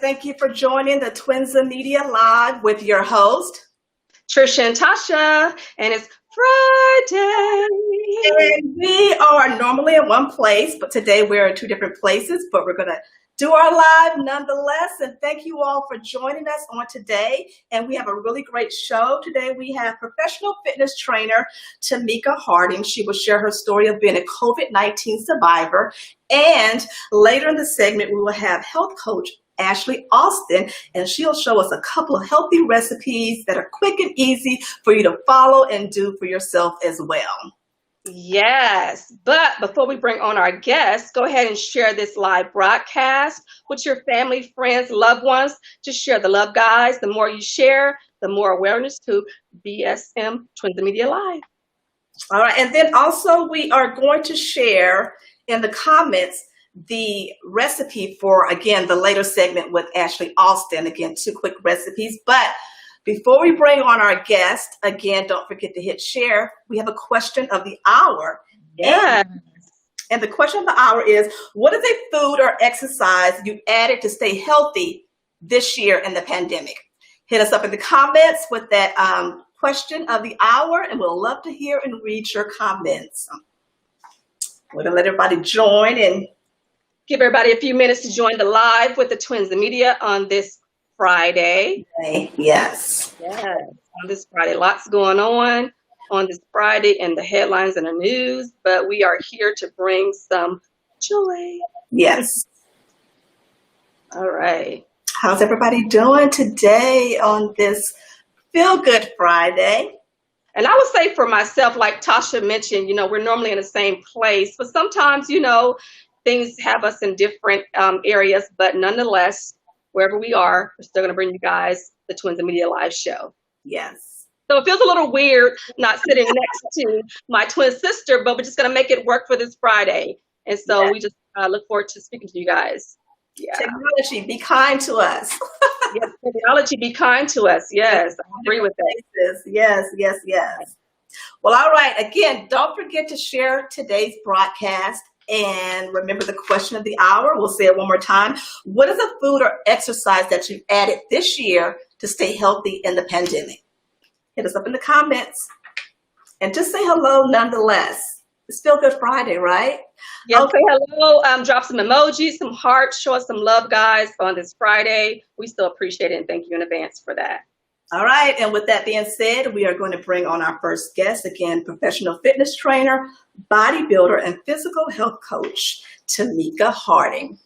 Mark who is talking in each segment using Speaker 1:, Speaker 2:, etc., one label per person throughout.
Speaker 1: thank you for joining the Twins of Media Live with your host,
Speaker 2: Trisha and Tasha, and it's Friday.
Speaker 1: And we are normally in one place, but today we're in two different places, but we're going to do our live nonetheless. And thank you all for joining us on today. And we have a really great show. Today we have professional fitness trainer Tamika Harden. She will share her story of being a COVID-19 survivor. And later in the segment, we will have health coach Ashley Alston, and she'll show us a couple of healthy recipes that are quick and easy for you to follow and do for yourself as well.
Speaker 2: Yes, but before we bring on our guests, go ahead and share this live broadcast with your family, friends, loved ones. Just share the love, guys. The more you share, the more awareness to BSM Twins of Media Live.
Speaker 1: All right, and then also we are going to share in the comments the recipe for, again, the later segment with Ashley Alston. Again, two quick recipes. But before we bring on our guest, again, don't forget to hit share. We have a question of the hour.
Speaker 2: Yes.
Speaker 1: And the question of the hour is, what is a food or exercise you added to stay healthy this year in the pandemic? Hit us up in the comments with that question of the hour, and we'll love to hear and read your comments. We're going to let everybody join and
Speaker 2: give everybody a few minutes to join the live with the Twins of Media on this Friday.
Speaker 1: Yes.
Speaker 2: Yes, on this Friday. Lots going on this Friday in the headlines and the news, but we are here to bring some joy.
Speaker 1: Yes.
Speaker 2: All right.
Speaker 1: How's everybody doing today on this Feel Good Friday?
Speaker 2: And I would say for myself, like Tasha mentioned, we're normally in the same place, but sometimes, things have us in different areas, but nonetheless, wherever we are, we're still going to bring you guys the Twins of Media Live show.
Speaker 1: Yes.
Speaker 2: So it feels a little weird not sitting next to my twin sister, but we're just going to make it work for this Friday. And so we just look forward to speaking to you guys. Yeah.
Speaker 1: Technology, be kind to us.
Speaker 2: Yes, technology, be kind to us. Yes, I agree with that.
Speaker 1: Yes. Well, all right. Again, don't forget to share today's broadcast. And remember the question of the hour. We'll say it one more time. What is a food or exercise that you added this year to stay healthy in the pandemic? Hit us up in the comments and just say hello nonetheless. It's Feel Good Friday, right?
Speaker 2: Yes, okay. Say hello. Drop some emojis, some hearts, show us some love, guys, on this Friday. We still appreciate it and thank you in advance for that.
Speaker 1: All right. And with that being said, we are going to bring on our first guest, again, professional fitness trainer, bodybuilder, and physical health coach, Tamika Harden.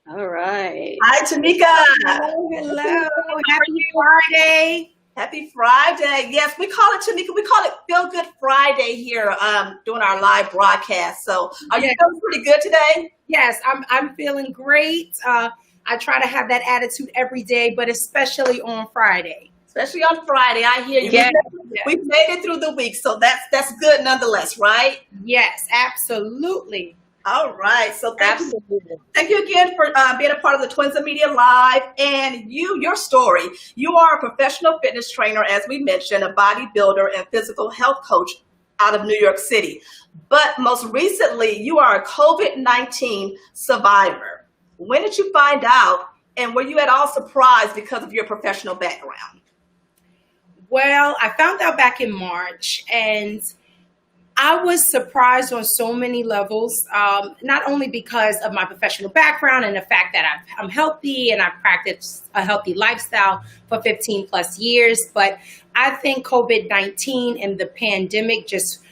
Speaker 2: All right.
Speaker 1: Hi, Tamika.
Speaker 3: Hello. Happy Friday.
Speaker 1: Happy Friday. Yes, we call it, Tamika, we call it Feel Good Friday here doing our live broadcast. So are you feeling pretty good today?
Speaker 3: Yes, I'm feeling great. I try to have that attitude every day, but especially on Friday.
Speaker 1: Especially on Friday, I hear you.
Speaker 3: Yes.
Speaker 1: We've made it through the week, so that's good nonetheless, right?
Speaker 3: Yes, absolutely.
Speaker 1: All right. So thank you again for being a part of the Twins of Media Live. And your story. You are a professional fitness trainer, as we mentioned, a bodybuilder and physical health coach out of New York City. But most recently, you are a COVID-19 survivor. When did you find out, and were you at all surprised because of your professional background?
Speaker 3: Well, I found out back in March, and I was surprised on so many levels, not only because of my professional background and the fact that I'm healthy and I've practiced a healthy lifestyle for 15 plus years, but I think COVID-19 and the pandemic just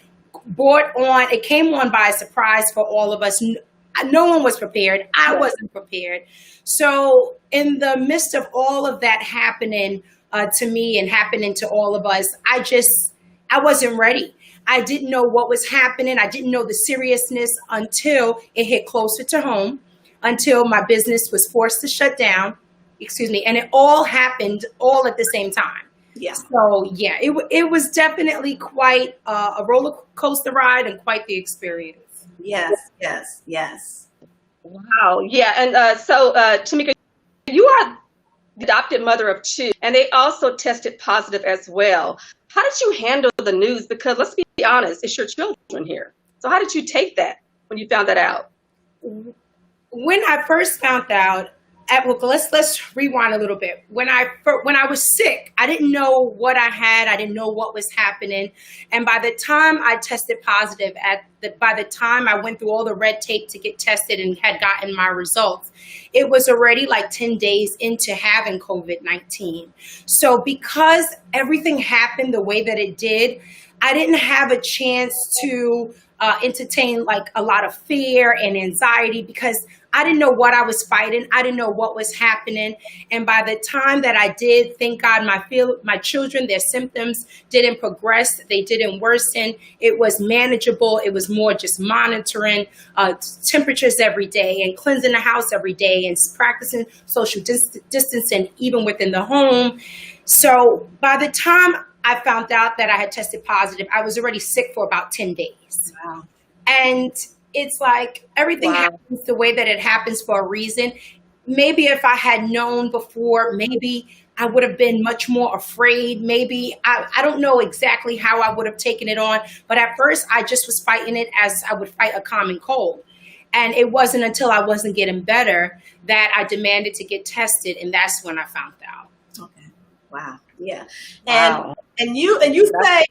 Speaker 3: it came on by surprise for all of us. No one was prepared. I wasn't prepared. So in the midst of all of that happening to me and happening to all of us, I wasn't ready. I didn't know what was happening. I didn't know the seriousness until it hit closer to home, until my business was forced to shut down, and it all happened all at the same time.
Speaker 1: Yeah.
Speaker 3: So yeah, it was definitely quite a roller coaster ride and quite the experience.
Speaker 1: Yes.
Speaker 2: Wow. Yeah. And so Tamika, you are the adopted mother of two, and they also tested positive as well. How did you handle the news? Because let's be honest, it's your children here. So how did you take that when you found that out?
Speaker 3: When I first found out, Well, let's rewind a little bit. When I was sick, I didn't know what I had. I didn't know what was happening, and by the time I tested positive, by the time I went through all the red tape to get tested and had gotten my results, it was already like 10 days into having COVID-19. So because everything happened the way that it did, I didn't have a chance to entertain like a lot of fear and anxiety because I didn't know what I was fighting. I didn't know what was happening. And by the time that I did, thank God, my children, their symptoms didn't progress. They didn't worsen. It was manageable. It was more just monitoring temperatures every day and cleansing the house every day and practicing social distancing even within the home. So by the time I found out that I had tested positive, I was already sick for about 10 days.
Speaker 1: Wow.
Speaker 3: And it's like everything happens the way that it happens for a reason. Maybe if I had known before, maybe I would have been much more afraid. Maybe I don't know exactly how I would have taken it on. But at first, I just was fighting it as I would fight a common cold. And it wasn't until I wasn't getting better that I demanded to get tested. And that's when I found out.
Speaker 1: Okay. Wow. Yeah.
Speaker 2: Wow.
Speaker 1: And you say,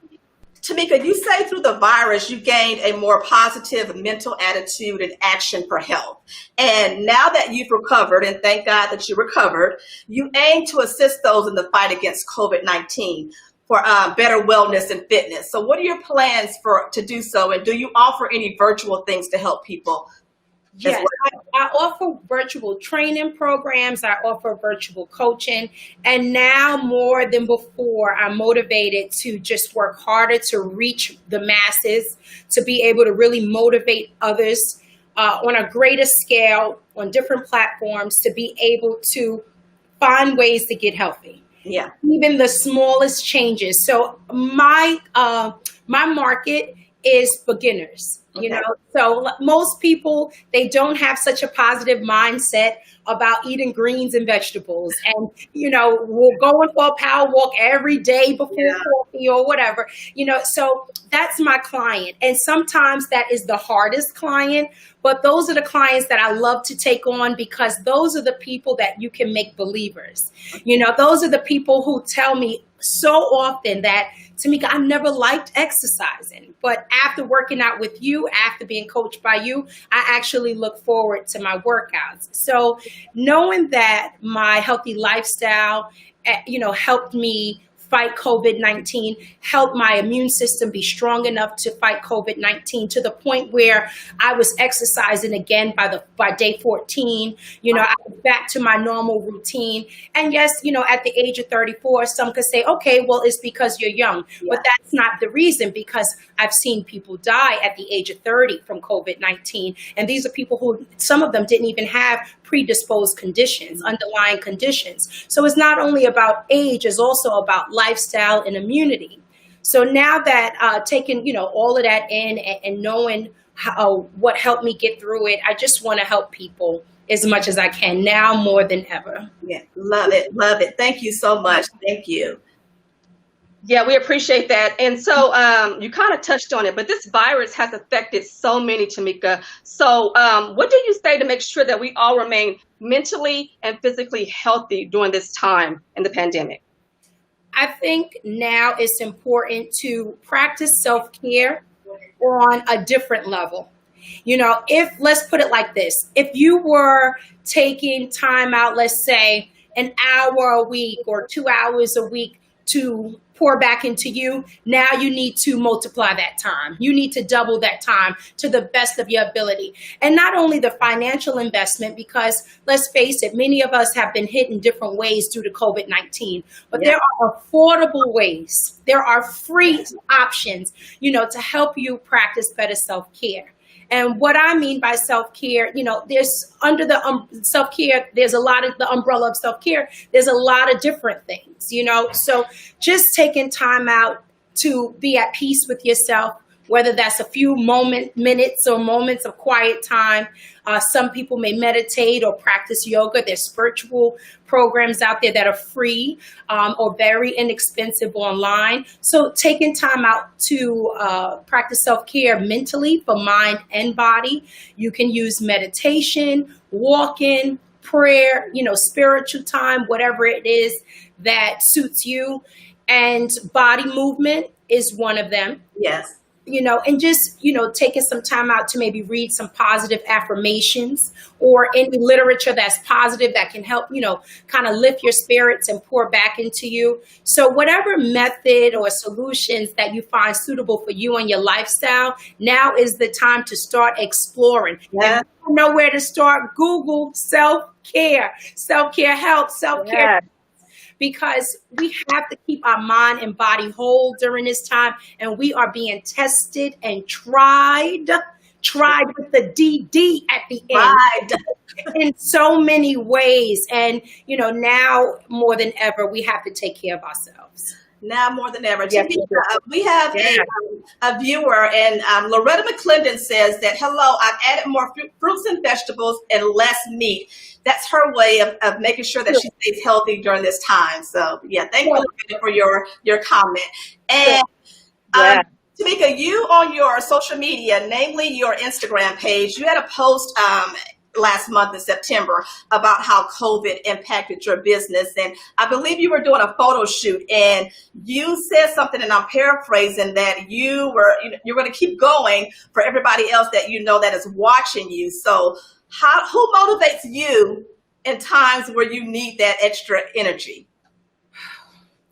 Speaker 1: Tamika, you say through the virus, you gained a more positive mental attitude and action for health. And now that you've recovered, and thank God that you recovered, you aim to assist those in the fight against COVID-19 for better wellness and fitness. So what are your plans to do so? And do you offer any virtual things to help people?
Speaker 3: Yes, I offer virtual training programs. I offer virtual coaching. And now more than before, I'm motivated to just work harder to reach the masses, to be able to really motivate others on a greater scale, on different platforms, to be able to find ways to get healthy.
Speaker 1: Yeah.
Speaker 3: Even the smallest changes. So my market is beginners. You know, so most people, they don't have such a positive mindset about eating greens and vegetables. And, you know, we're going for a power walk every day before coffee or whatever, you know, so that's my client. And sometimes that is the hardest client, but those are the clients that I love to take on because those are the people that you can make believers. You know, those are the people who tell me so often that, Tamika, I never liked exercising, but after working out with you, after being coached by you, I actually look forward to my workouts. So knowing that my healthy lifestyle, you know, helped me fight COVID-19, help my immune system be strong enough to fight COVID-19 to the point where I was exercising again by day 14. You know, I was back to my normal routine. And yes, you know, at the age of 34, some could say, okay, well, it's because you're young. Yeah. But that's not the reason, because I've seen people die at the age of 30 from COVID-19. And these are people who, some of them didn't even have predisposed conditions, underlying conditions. So it's not only about age, it's also about lifestyle and immunity. So now that taking, you know, all of that in and knowing how, what helped me get through it, I just want to help people as much as I can now more than ever.
Speaker 1: Yeah, love it. Love it. Thank you so much. Thank you.
Speaker 2: Yeah, we appreciate that. And so you kind of touched on it, but this virus has affected so many, Tamika. So what do you say to make sure that we all remain mentally and physically healthy during this time in the pandemic?
Speaker 3: I think now it's important to practice self-care on a different level. You know, let's put it like this, if you were taking time out, let's say an hour a week or 2 hours a week to pour back into you, now you need to multiply that time. You need to double that time to the best of your ability. And not only the financial investment, because let's face it, many of us have been hit in different ways due to COVID-19, but there are affordable ways. There are free options, you know, to help you practice better self-care. And what I mean by self-care, you know, there's under the self-care, there's a lot of the umbrella of self-care. There's a lot of different things, you know, so just taking time out to be at peace with yourself, whether that's a few minutes or moments of quiet time. Some people may meditate or practice yoga. There's spiritual programs out there that are free or very inexpensive online. So taking time out to practice self-care mentally for mind and body. You can use meditation, walking, prayer, spiritual time, whatever it is that suits you. And body movement is one of them.
Speaker 1: Yes.
Speaker 3: And just, taking some time out to maybe read some positive affirmations or any literature that's positive that can help, kind of lift your spirits and pour back into you. So whatever method or solutions that you find suitable for you and your lifestyle, now is the time to start exploring.
Speaker 1: Yeah.
Speaker 3: If you don't know where to start, Google self-care. Self-care helps, self-care.
Speaker 2: Yes.
Speaker 3: Because we have to keep our mind and body whole during this time. And we are being tested and tried with the DD at the end in so many ways. And, now more than ever, we have to take care of ourselves.
Speaker 1: Now more than ever.
Speaker 2: Yes,
Speaker 1: Tamika, we have a viewer, and Loretta McClendon says that, hello, I've added more fruits and vegetables and less meat. That's her way of making sure that she stays healthy during this time. So, yeah, thank you Loretta, for your comment. And Tamika, you on your social media, namely your Instagram page, you had a post last month in September about how COVID impacted your business. And I believe you were doing a photo shoot and you said something, and I'm paraphrasing, that you're going to keep going for everybody else that that is watching you. So who motivates you in times where you need that extra energy?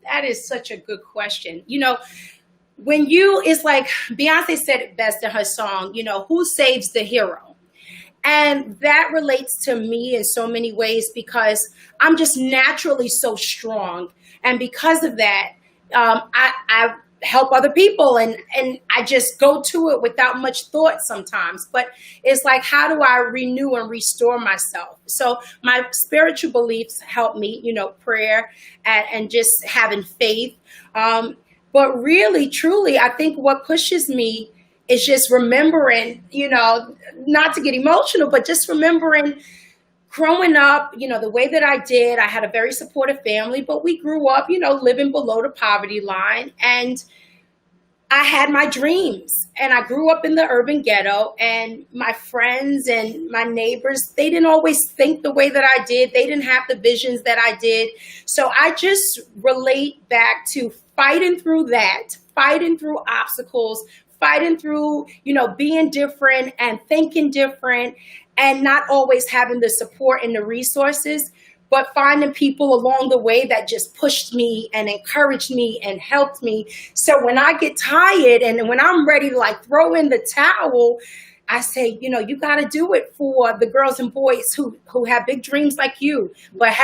Speaker 3: That is such a good question. It's like Beyonce said it best in her song, who saves the hero? And that relates to me in so many ways because I'm just naturally so strong. And because of that, I help other people and I just go to it without much thought sometimes. But it's like, how do I renew and restore myself? So my spiritual beliefs help me, prayer and just having faith. But really, truly, I think what pushes me is just remembering, not to get emotional, but just remembering growing up, the way that I did. I had a very supportive family, but we grew up, living below the poverty line. And I had my dreams, and I grew up in the urban ghetto, and my friends and my neighbors, they didn't always think the way that I did. They didn't have the visions that I did. So I just relate back to fighting through that, fighting through obstacles, fighting through, being different and thinking different and not always having the support and the resources, but finding people along the way that just pushed me and encouraged me and helped me. So when I get tired and when I'm ready to throw in the towel, I say, you got to do it for the girls and boys who have big dreams like you, but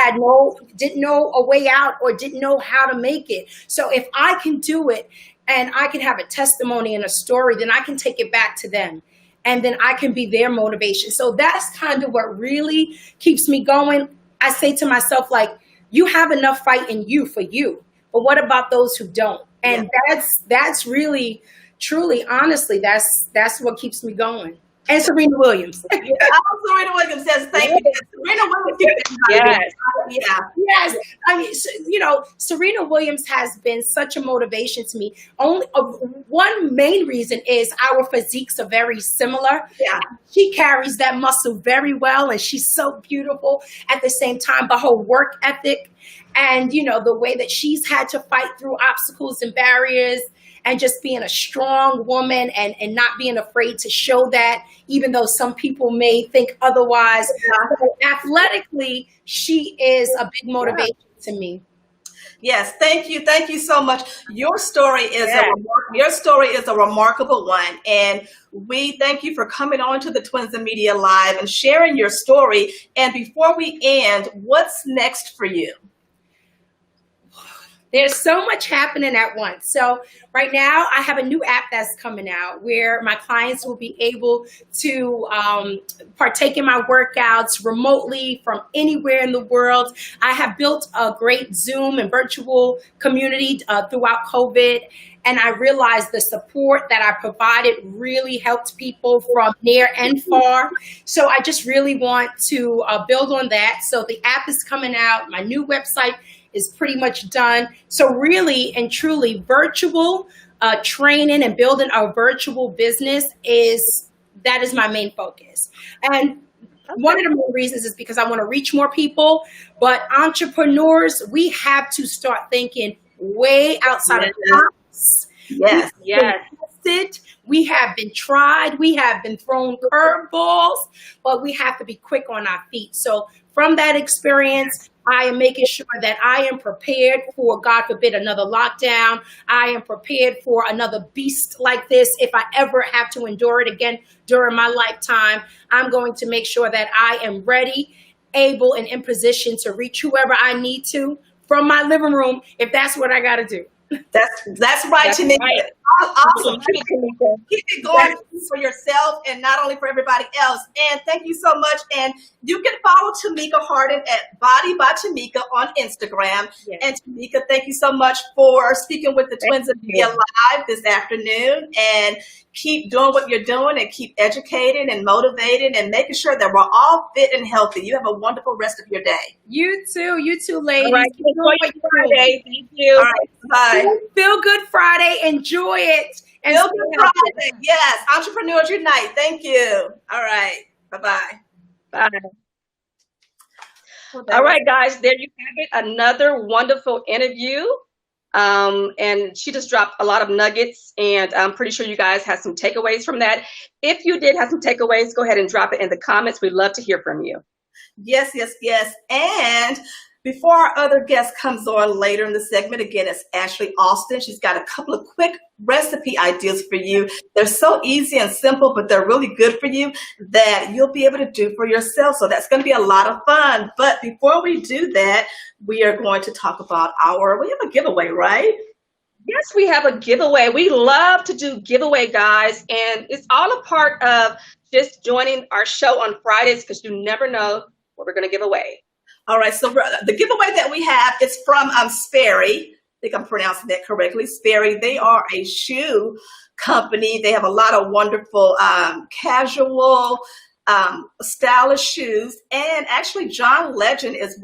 Speaker 3: didn't know a way out or didn't know how to make it. So if I can do it, and I can have a testimony and a story, then I can take it back to them. And then I can be their motivation. So that's kind of what really keeps me going. I say to myself, you have enough fight in you for you. But what about those who don't? And that's really, truly, honestly, that's what keeps me going. And Serena Williams.
Speaker 1: Serena Williams says thank you. Serena Williams.
Speaker 2: Yes.
Speaker 3: Yes. I mean, Serena Williams has been such a motivation to me. Only one main reason is our physiques are very similar.
Speaker 1: Yeah.
Speaker 3: She carries that muscle very well, and she's so beautiful at the same time. But her work ethic and, the way that she's had to fight through obstacles and barriers, and just being a strong woman and not being afraid to show that, even though some people may think otherwise. Yeah. Athletically, she is a big motivation to me.
Speaker 1: Yes, thank you. Thank you so much. Your story is a remarkable one. And we thank you for coming on to the Twins and Media Live and sharing your story. And before we end, what's next for you?
Speaker 3: There's so much happening at once. So right now I have a new app that's coming out where my clients will be able to partake in my workouts remotely from anywhere in the world. I have built a great Zoom and virtual community throughout COVID. And I realized the support that I provided really helped people from near and far. So I just really want to build on that. So the app is coming out. My new website is pretty much done. So really and truly virtual training and building a virtual business is my main focus. And One of the main reasons is because I want to reach more people. But entrepreneurs, we have to start thinking way outside of the box.
Speaker 1: Yes.
Speaker 3: We have been tried. We have been thrown curveballs, but we have to be quick on our feet. So from that experience, I am making sure that I am prepared for, God forbid, another lockdown. I am prepared for another beast like this. If I ever have to endure it again during my lifetime, I'm going to make sure that I am ready, able, and in position to reach whoever I need to from my living room, if that's what I got to do.
Speaker 1: That's right, Tamika.
Speaker 2: Right.
Speaker 1: Awesome. Keep it going for yourself and not only for everybody else. And thank you so much. And you can follow Tamika Harden at Body by Tamika on Instagram.
Speaker 3: Yes.
Speaker 1: And Tamika, thank you so much for speaking with the Twins of Media Live this afternoon. And keep doing what you're doing and keep educating and motivating and making sure that we're all fit and healthy. You have a wonderful rest of your day.
Speaker 3: You too, ladies.
Speaker 2: All right. Enjoy your Friday. Thank you.
Speaker 1: All right. Bye.
Speaker 3: Feel Good Friday. Enjoy it. And
Speaker 1: Feel Good Friday. Yes. Entrepreneurs Unite. Thank you. All right. Bye-bye.
Speaker 2: Bye. All right, guys, there you have it. Another wonderful interview. And she just dropped a lot of nuggets, and I'm pretty sure you guys had some takeaways from that. If you did have some takeaways, go ahead and drop it in the comments. We'd love to hear from you.
Speaker 1: Yes. And before our other guest comes on later in the segment, again, it's Ashley Alston. She's got a couple of quick recipe ideas for you. They're so easy and simple, but they're really good for you that you'll be able to do for yourself. So that's going to be a lot of fun. But before we do that, we are going to talk about we have a giveaway, right?
Speaker 2: Yes, we have a giveaway. We love to do giveaway, guys. And it's all a part of just joining our show on Fridays because you never know what we're going to give away.
Speaker 1: All right, so the giveaway that we have is from Sperry. I think I'm pronouncing that correctly. Sperry, they are a shoe company. They have a lot of wonderful casual, stylish shoes. And actually, John Legend is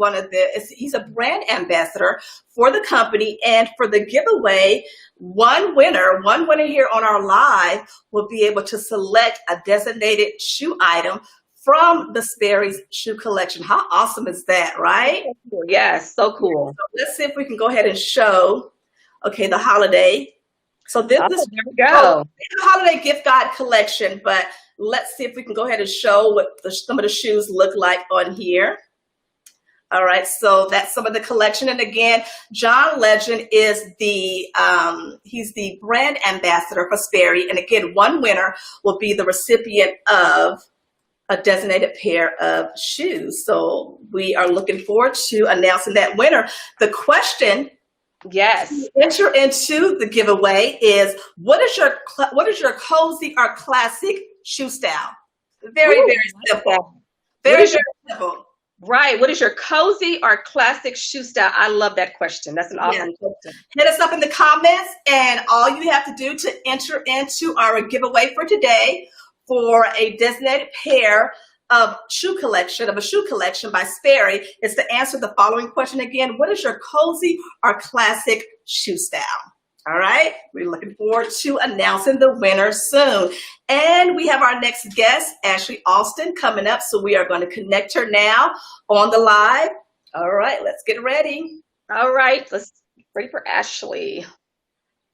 Speaker 1: he's a brand ambassador for the company. And for the giveaway, one winner here on our live will be able to select a designated shoe item from the Sperry's shoe collection. How awesome is that, right?
Speaker 2: Yes, so cool.
Speaker 1: So let's see if we can go ahead and show, the holiday. So this is
Speaker 2: there we go.
Speaker 1: The holiday gift guide collection, but let's see if we can go ahead and show what some of the shoes look like on here. All right, so that's some of the collection. And again, John Legend is he's the brand ambassador for Sperry. And again, one winner will be the recipient of a designated pair of shoes. So we are looking forward to announcing that winner. The question,
Speaker 2: yes,
Speaker 1: to enter into the giveaway is, what is your cozy or classic shoe style? Very simple. Very simple.
Speaker 2: Right. What is your cozy or classic shoe style? I love that question. That's an awesome question.
Speaker 1: Hit us up in the comments, and all you have to do to enter into our giveaway for today for a designated pair of a shoe collection by Sperry is to answer the following question again. What is your cozy or classic shoe style? All right. We're looking forward to announcing the winner soon. And we have our next guest, Ashley Alston, coming up. So we are going to connect her now on the live. All right. Let's get ready.
Speaker 2: All right. Let's get ready for Ashley.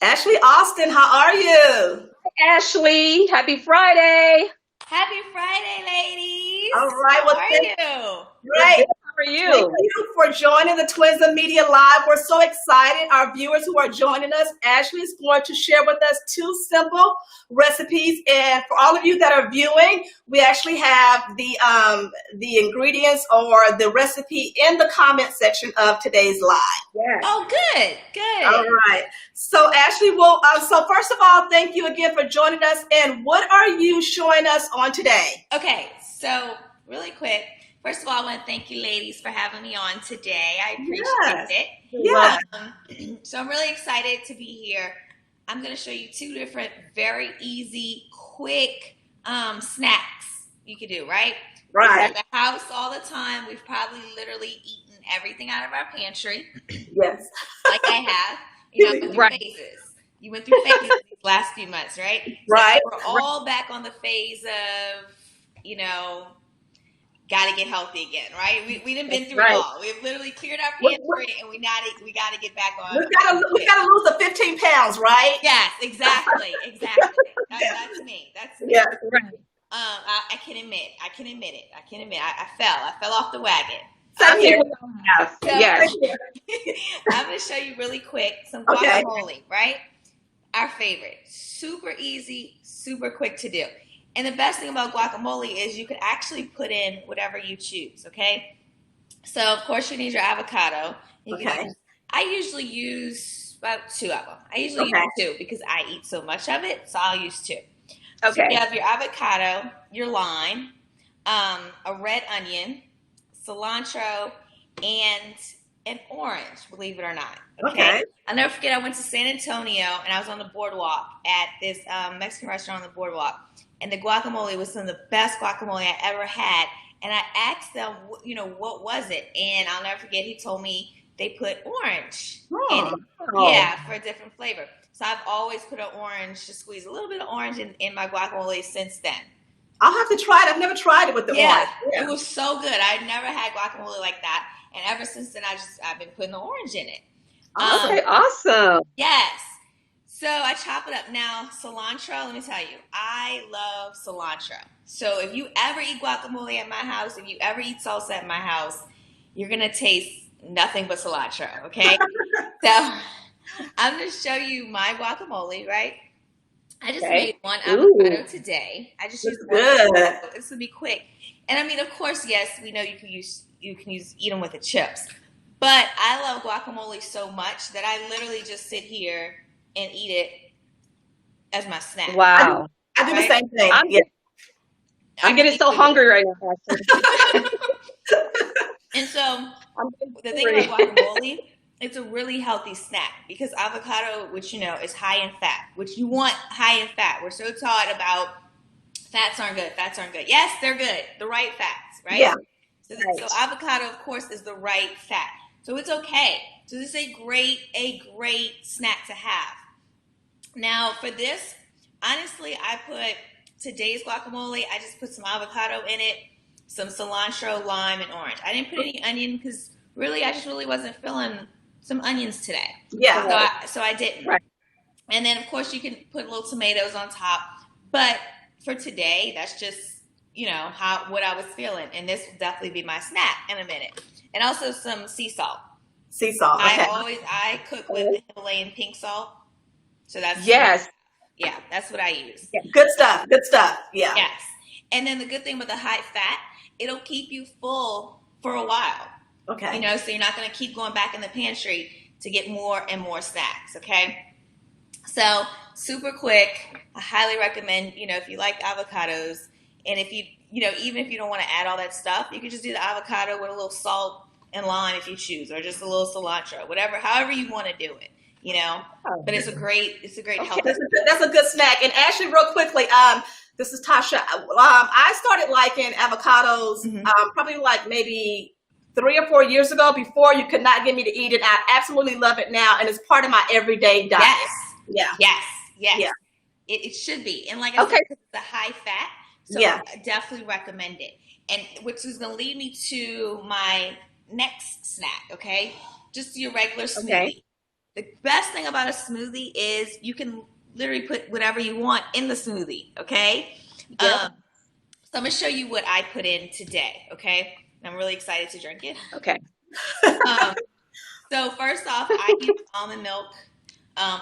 Speaker 1: Ashley Alston, how are you?
Speaker 2: Hi, Ashley. Happy Friday.
Speaker 4: Happy Friday, ladies.
Speaker 1: All right.
Speaker 4: How are you?
Speaker 1: Great.
Speaker 2: How are you?
Speaker 1: Thank you for joining the Twins of Media Live. We're so excited. Our viewers who are joining us, Ashley is going to share with us 2 simple recipes. And for all of you that are viewing, we actually have the ingredients or the recipe in the comment section of today's live.
Speaker 2: Yes.
Speaker 4: Oh, good.
Speaker 1: All right. So Ashley, so first of all, thank you again for joining us. And what are you showing us on today?
Speaker 4: Okay, so really quick. First of all, I want to thank you ladies for having me on today. I appreciate it.
Speaker 1: Yeah.
Speaker 4: So I'm really excited to be here. I'm going to show you 2 different, very easy, quick snacks you can do, right?
Speaker 1: Right.
Speaker 4: We're at the house all the time. We've probably literally eaten everything out of our pantry.
Speaker 1: Yes.
Speaker 4: Like I have. You know, through phases. You went through phases these last few months, right?
Speaker 1: Right.
Speaker 4: So we're all back on the phase of, got to get healthy again, right? We done been through
Speaker 2: Right.
Speaker 4: it all. We've literally cleared our
Speaker 1: What-
Speaker 4: pantry, and we got to get back on.
Speaker 1: We gotta lose the 15 pounds, right?
Speaker 4: Yes, exactly. That's me. That's me.
Speaker 1: Yeah.
Speaker 2: Right.
Speaker 4: I can admit it. I fell off the wagon.
Speaker 1: Same here.
Speaker 2: Yes.
Speaker 4: So-
Speaker 2: Yes.
Speaker 4: I'm going to show you really quick some
Speaker 1: Okay.
Speaker 4: guacamole, right? Our favorite. Super easy, super quick to do. And the best thing about guacamole is you could actually put in whatever you choose, okay? So, of course, you need your avocado.
Speaker 1: Okay.
Speaker 4: I usually use about 2 of them. I usually
Speaker 1: Okay.
Speaker 4: use 2 because I eat so much of it, so I'll use 2. So
Speaker 2: Okay.
Speaker 4: you have your avocado, your lime, a red onion, cilantro, and an orange, believe it or not.
Speaker 1: Okay.
Speaker 4: I'll never forget, I went to San Antonio and I was on the boardwalk at this Mexican restaurant on the boardwalk. And the guacamole was some of the best guacamole I ever had. And I asked them, what was it? And I'll never forget, he told me they put orange in it. Yeah, for a different flavor. So I've always put an orange, to squeeze a little bit of orange in my guacamole since then.
Speaker 1: I'll have to try it. I've never tried it with the orange.
Speaker 4: It was so good. I'd never had guacamole like that. And ever since then, I've been putting the orange in it.
Speaker 2: Okay. Awesome.
Speaker 4: Yes. So I chop it up. Now, cilantro, let me tell you, I love cilantro. So if you ever eat guacamole at my house, if you ever eat salsa at my house, you're going to taste nothing but cilantro, okay? So I'm going to show you my guacamole, right? I just made one avocado today. I just used one avocado. This will be quick. And I mean, of course, yes, we know you can eat them with the chips. But I love guacamole so much that I literally just sit here and eat it as my snack.
Speaker 2: Wow.
Speaker 1: I do the same thing.
Speaker 2: I'm getting so hungry right now. Actually.
Speaker 4: And so the thing about guacamole, it's a really healthy snack because avocado, which is high in fat, which you want high in fat. We're so taught about fats aren't good. Yes, they're good. The right fats, right?
Speaker 1: Yeah.
Speaker 4: So avocado, of course, is the right fat. So it's okay. So this is a great snack to have. Now for this, honestly, I put today's guacamole, I just put some avocado in it, some cilantro, lime, and orange. I didn't put any onion because I just really wasn't feeling some onions today.
Speaker 1: Yeah.
Speaker 4: So I didn't.
Speaker 2: Right.
Speaker 4: And then, of course, you can put little tomatoes on top. But for today, that's just, what I was feeling. And this will definitely be my snack in a minute. And also some sea salt.
Speaker 1: Sea salt. Okay.
Speaker 4: I cook with the Himalayan pink salt. So that's that's what I use.
Speaker 1: Yeah. Good stuff. Yeah.
Speaker 4: Yes. And then the good thing with the high fat, it'll keep you full for a while.
Speaker 1: Okay.
Speaker 4: So you're not going to keep going back in the pantry to get more and more snacks. Okay. So super quick. I highly recommend, if you like avocados, and if you, even if you don't want to add all that stuff, you can just do the avocado with a little salt and lime if you choose, or just a little cilantro, however you want to do it, but it's a great health.
Speaker 1: That's a good snack. And Ashley, real quickly, this is Tasha. I started liking avocados, probably like maybe 3 or 4 years ago. Before, you could not get me to eat it. I absolutely love it now. And it's part of my everyday diet.
Speaker 4: Yes. It should be. And like I said, it's a high fat. So I definitely recommend it. And which is going to lead me to my next snack, okay? Just your regular smoothie. Okay. The best thing about a smoothie is you can literally put whatever you want in the smoothie, okay? So I'm going to show you what I put in today, okay? And I'm really excited to drink it.
Speaker 2: Okay.
Speaker 4: So first off, I use almond milk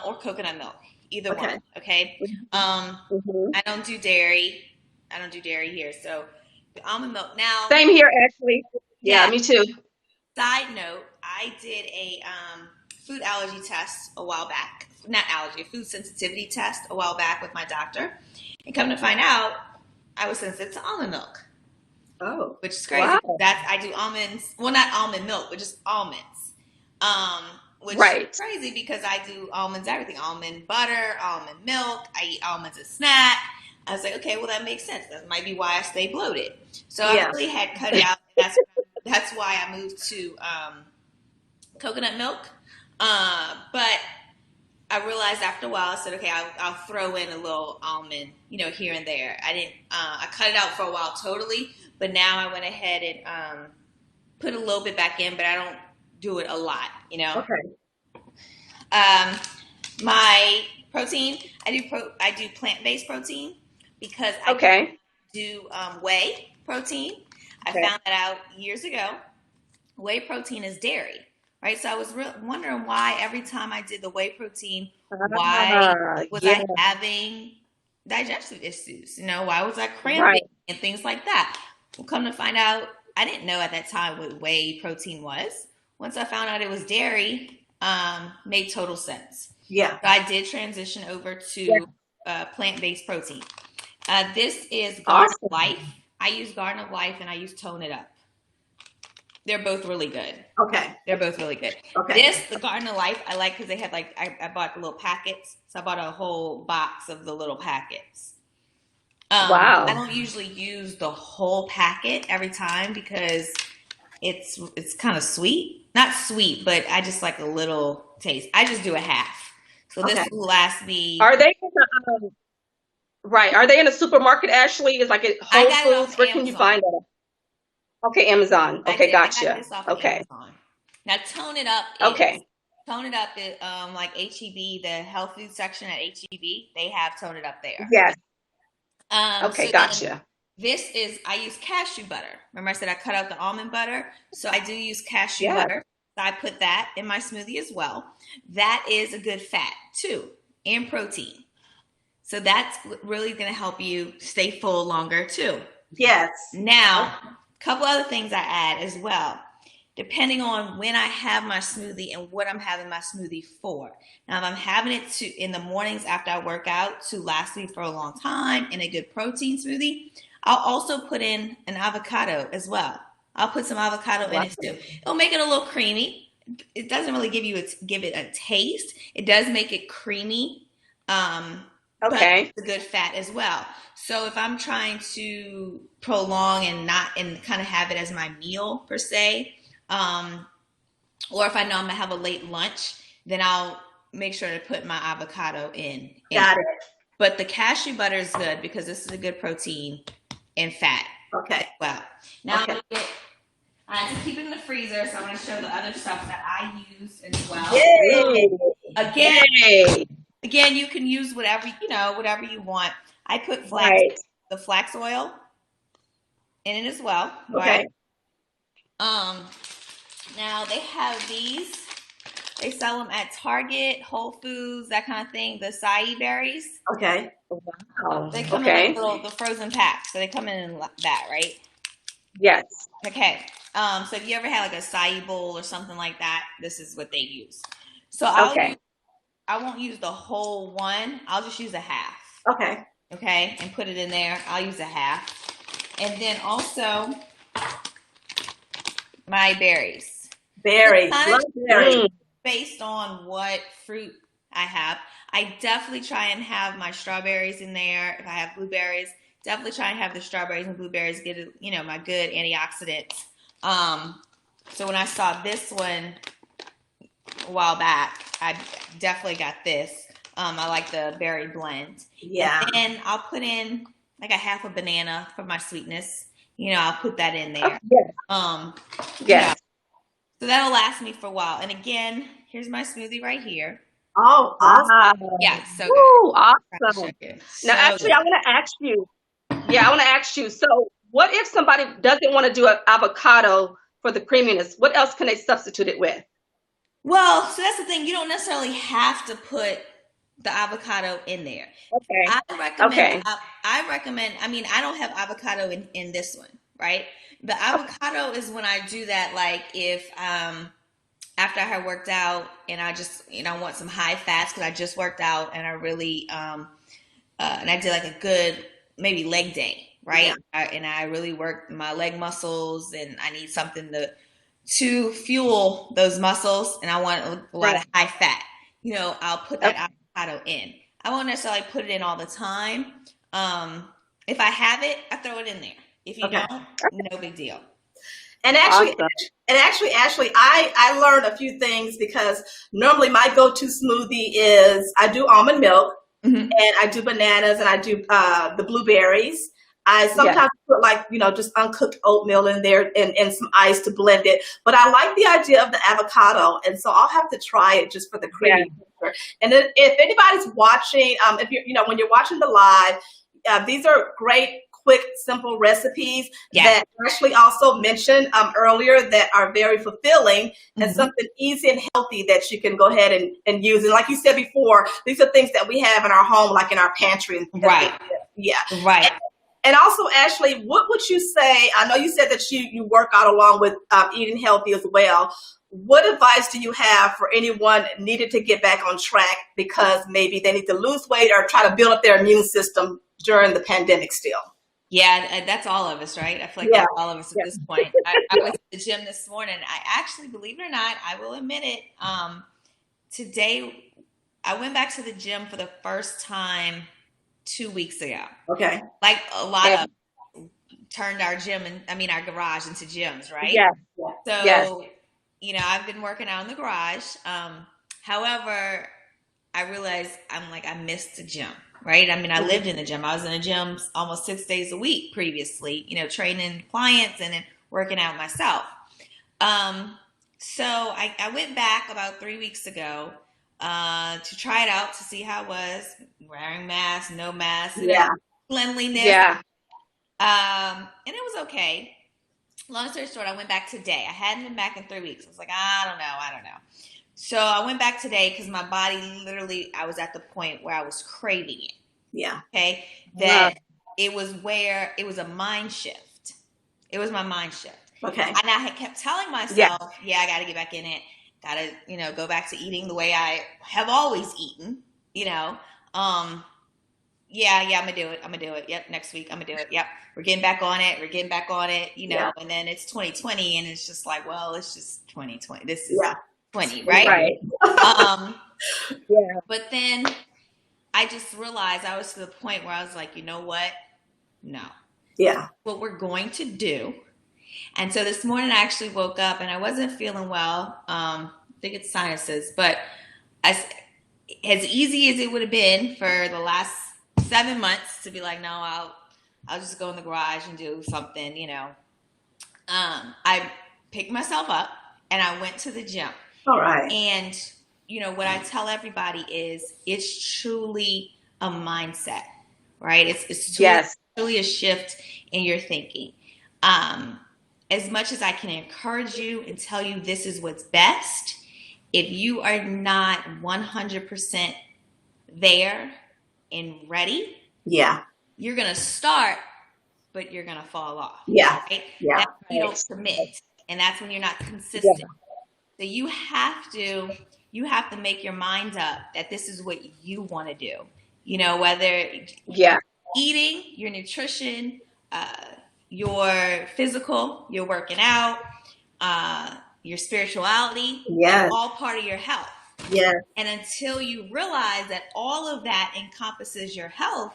Speaker 4: or coconut milk, either one, okay? I don't do dairy. Here. So the almond milk now.
Speaker 2: Same here, actually. Yeah, me too.
Speaker 4: Side note, I did a food allergy test a while back. Not allergy, a food sensitivity test a while back with my doctor. And come to find out, I was sensitive to almond milk.
Speaker 1: Oh.
Speaker 4: Which is crazy. Wow. I do almonds, well, not almond milk, but just almonds. Which is crazy because I do almonds, everything. Almond butter, almond milk. I eat almonds as a snack. I was like, okay, well, that makes sense. That might be why I stay bloated. So I really had cut it out. That's why I moved to coconut milk. But I realized after a while, I said, okay, I'll throw in a little almond, here and there. I cut it out for a while totally, but now I went ahead and put a little bit back in, but I don't do it a lot,
Speaker 1: Okay.
Speaker 4: My protein, I do plant-based protein because I do whey protein. I found that out years ago. Whey protein is dairy, right? So I was wondering why every time I did the whey protein, why was I having digestive issues? Why was I cramping and things like that? Well, come to find out, I didn't know at that time what whey protein was. Once I found out it was dairy, made total sense.
Speaker 1: Yeah.
Speaker 4: So I did transition over to plant-based protein. This is Garden of Life. I use Garden of Life and I use Tone It Up. They're both really good.
Speaker 1: Okay.
Speaker 4: They're both really good.
Speaker 1: Okay.
Speaker 4: The Garden of Life, I like because they had I bought the little packets. So I bought a whole box of the little packets.
Speaker 2: Wow.
Speaker 4: I don't usually use the whole packet every time because it's kind of sweet. Not sweet, but I just like a little taste. I just do a half. So this will last me.
Speaker 2: Are they Are they in a supermarket, Ashley? Is like at Whole Foods? Where can you find that? Okay, Amazon. Okay, gotcha.
Speaker 4: I got this off of Amazon. Now, Tone It Up Tone It Up is like HEB, the health food section at HEB. They have Tone It Up there.
Speaker 2: Yes.
Speaker 4: Okay,
Speaker 2: so gotcha.
Speaker 4: I use cashew butter. Remember I said I cut out the almond butter? So I do use cashew butter. So I put that in my smoothie as well. That is a good fat too, and protein. So that's really going to help you stay full longer too.
Speaker 1: Yes.
Speaker 4: Now, a couple other things I add as well, depending on when I have my smoothie and what I'm having my smoothie for. Now, if I'm having it in the mornings after I work out to last me for a long time in a good protein smoothie, I'll also put in an avocado as well. I'll put some avocado in it too. It'll make it a little creamy. It doesn't really give it a taste. It does make it creamy. But it's a good fat as well. So if I'm trying to prolong and kind of have it as my meal per se, or if I know I'm gonna have a late lunch, then I'll make sure to put my avocado in.
Speaker 1: Got it.
Speaker 4: But the cashew butter is good because this is a good protein and fat.
Speaker 1: Okay.
Speaker 4: Well, now I have to keep it in the freezer, so I'm going to show the other stuff that I use as well.
Speaker 1: Yay.
Speaker 4: Again, you can use whatever you want. I put the flax oil in it as well.
Speaker 1: Okay.
Speaker 4: Right? Now they have these. They sell them at Target, Whole Foods, that kind of thing. The acai berries.
Speaker 1: Okay.
Speaker 2: Wow.
Speaker 4: They come in the frozen packs. So they come in that, right?
Speaker 2: Yes.
Speaker 4: Okay. So if you ever had like a acai bowl or something like that, this is what they use. So I won't use the whole one. I'll just use a half.
Speaker 1: Okay.
Speaker 4: Okay. And put it in there. I'll use a half. And then also my berries.
Speaker 1: Berries. Love berries.
Speaker 4: Based on what fruit I have. I definitely try and have my strawberries in there. If I have blueberries, definitely try and have the strawberries and blueberries, get it, my good antioxidants. So when I saw this one a while back, I definitely got this. I like the berry blend.
Speaker 1: Yeah.
Speaker 4: And I'll put in like a half a banana for my sweetness. I'll put that in there.
Speaker 2: Yes.
Speaker 4: So that'll last me for a while. And again, here's my smoothie right here.
Speaker 1: Oh, awesome.
Speaker 4: Yeah, so good.
Speaker 2: Ooh, awesome.
Speaker 4: So
Speaker 2: now, actually, I want to ask you. Yeah, I want to ask you. So, what if somebody doesn't want to do an avocado for the creaminess? What else can they substitute it with?
Speaker 4: Well, so that's the thing. You don't necessarily have to put the avocado in there.
Speaker 2: Okay.
Speaker 4: I recommend. I mean, I don't have avocado in this one, right? The avocado is when I do that, like if after I had worked out and I just want some high fats because I just worked out and I really and I did like a good maybe leg day, right? Yeah. And I really worked my leg muscles and I need something to fuel those muscles and I want a lot of high fat. I'll put that avocado in. I won't necessarily put it in all the time. If I have it, I throw it in there. If you don't, no big deal.
Speaker 1: And actually,
Speaker 2: Awesome.
Speaker 1: Ashley, I learned a few things because normally my go-to smoothie is I do almond milk and I do bananas and I do the blueberries. I sometimes put just uncooked oatmeal in there and some ice to blend it. But I like the idea of the avocado. And so I'll have to try it just for the creamy texture. And then if anybody's watching, if when you're watching the live, these are great, quick, simple recipes that Ashley also mentioned earlier that are very fulfilling and something easy and healthy that you can go ahead and use. And like you said before, these are things that we have in our home, like in our pantry.
Speaker 4: Right.
Speaker 1: Yeah.
Speaker 4: Right.
Speaker 1: And also, Ashley, what would you say? I know you said that you work out along with eating healthy as well. What advice do you have for anyone needed to get back on track because maybe they need to lose weight or try to build up their immune system during the pandemic still?
Speaker 4: Yeah, that's all of us, right? I feel like that's all of us at this point. I went to the gym this morning. I actually, believe it or not, I will admit it, today I went back to the gym for the first time 2 weeks ago.
Speaker 1: Okay.
Speaker 4: Like a lot of turned our our garage into gyms, right?
Speaker 2: Yeah.
Speaker 4: So, I've been working out in the garage. However, I realized I missed the gym, right? I lived in the gym. I was in the gym almost 6 days a week previously, training clients and then working out myself. So I went back about 3 weeks ago to try it out to see how it was, wearing masks, no masks, cleanliness. Yeah. And it was okay. Long story short, I went back today. I hadn't been back in 3 weeks. I was like, I don't know. So I went back today because my body literally, I was at the point where I was craving it.
Speaker 1: Yeah.
Speaker 4: Okay. That it was a mind shift. It was my mind shift.
Speaker 1: Okay.
Speaker 4: And I had kept telling myself, I got to get back in it. Got to, go back to eating the way I have always eaten, I'm going to do it. I'm going to do it. Yep. Next week, I'm going to do it. Yep. We're getting back on it. And then it's 2020 and it's just like, well, it's just 2020. This is 20, right?
Speaker 2: Right.
Speaker 4: But then I just realized I was to the point where I was like, you know what? No. Yeah. What we're going to do. And so this morning I actually woke up and I wasn't feeling well. I think it's sinuses, but as easy as it would have been for the last 7 months to be like, no, I'll just go in the garage and do something, I picked myself up and I went to the gym.
Speaker 1: All right.
Speaker 4: And, what I tell everybody is it's truly a mindset, right? It's truly a shift in your thinking. As much as I can encourage you and tell you this is what's best, if you are not 100% there and ready, you're going to start, but you're going to fall off. Yeah. Right? Yeah. That's when you don't commit. And that's when you're not consistent. So you have to make your mind up that this is what you want to do. Whether eating, your nutrition, your physical, your working out, your spirituality, all part of your health. Yeah. And until you realize that all of that encompasses your health,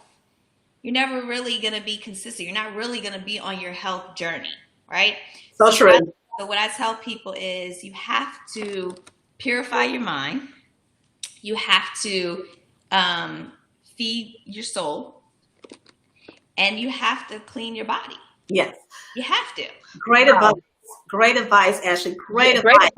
Speaker 4: you're never really going to be consistent. You're not really going to be on your health journey, right? So true. So what I tell people is you have to purify your mind. You have to feed your soul. And you have to clean your body. Yes. You have to.
Speaker 1: Great advice. Great advice, Ashley. Great advice.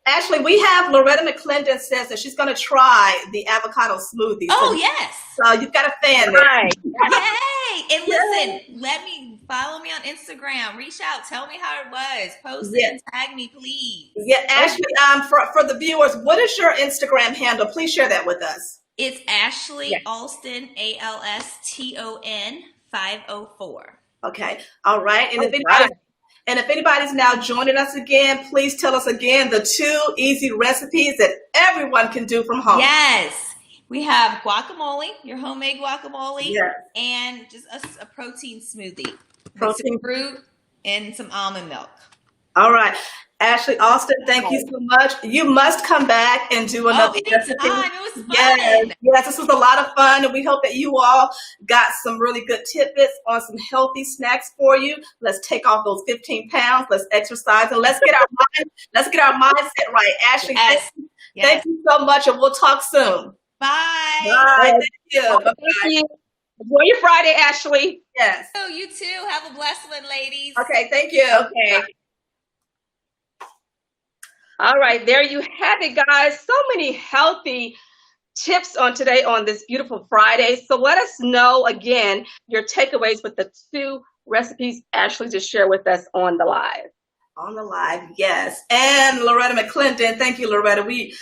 Speaker 1: Ashley, we have Loretta McClendon says that she's going to try the avocado smoothie.
Speaker 4: Oh, yes.
Speaker 1: So you've got a fan there.
Speaker 2: Right.
Speaker 4: Yay. And listen, follow me on Instagram. Reach out. Tell me how it was. Post it and tag me, please.
Speaker 1: Yeah, Ashley, for the viewers, what is your Instagram handle? Please share that with us.
Speaker 4: It's Ashley Alston, ALSTON 504.
Speaker 1: Okay. All right. And if anybody's now joining us again, please tell us again the 2 easy recipes that everyone can do from home.
Speaker 4: Yes. We have guacamole, your homemade guacamole, and just a protein smoothie. Protein fruit and some almond milk.
Speaker 1: All right. Ashley Alston, thank you so much. You must come back and do another
Speaker 4: anytime.
Speaker 1: recipe.
Speaker 4: It was fun.
Speaker 1: Yes, this was a lot of fun, and we hope that you all got some really good tidbits on some healthy snacks for you. Let's take off those 15 pounds. Let's exercise, and let's get our mindset right. Ashley,
Speaker 4: Yes.
Speaker 1: thank you so much, and we'll talk soon.
Speaker 4: Bye.
Speaker 1: Bye. Thank you. Bye-bye.
Speaker 2: Thank you. Enjoy your Friday, Ashley.
Speaker 1: Yes.
Speaker 4: Oh, you too. Have a blessed one, ladies.
Speaker 1: Okay, thank you.
Speaker 2: Okay. All right, there you have it, guys. So many healthy tips on today on this beautiful Friday. So let us know again your takeaways with the 2 recipes Ashley just shared with us on the live.
Speaker 1: On the live, yes. And Loretta McClendon, thank you, Loretta. We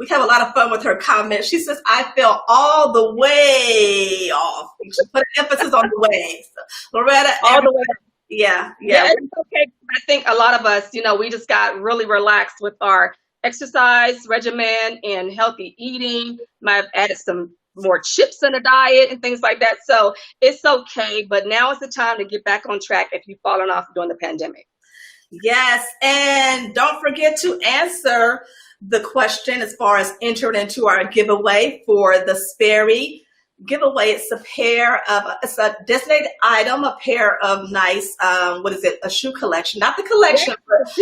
Speaker 1: have a lot of fun with her comments. She says, I fell all the way off. She put an emphasis on the way. So, Loretta,
Speaker 2: All the way.
Speaker 1: yeah.
Speaker 2: It's okay. I think a lot of us, we just got really relaxed with our exercise regimen and healthy eating. Might have added some more chips in the diet and things like that. So it's okay. But now is the time to get back on track if you've fallen off during the pandemic.
Speaker 1: Yes, and don't forget to answer the question as far as entering into our giveaway for the Sperry giveaway. It's a designated item, a pair of nice, a shoe collection, not the collection, but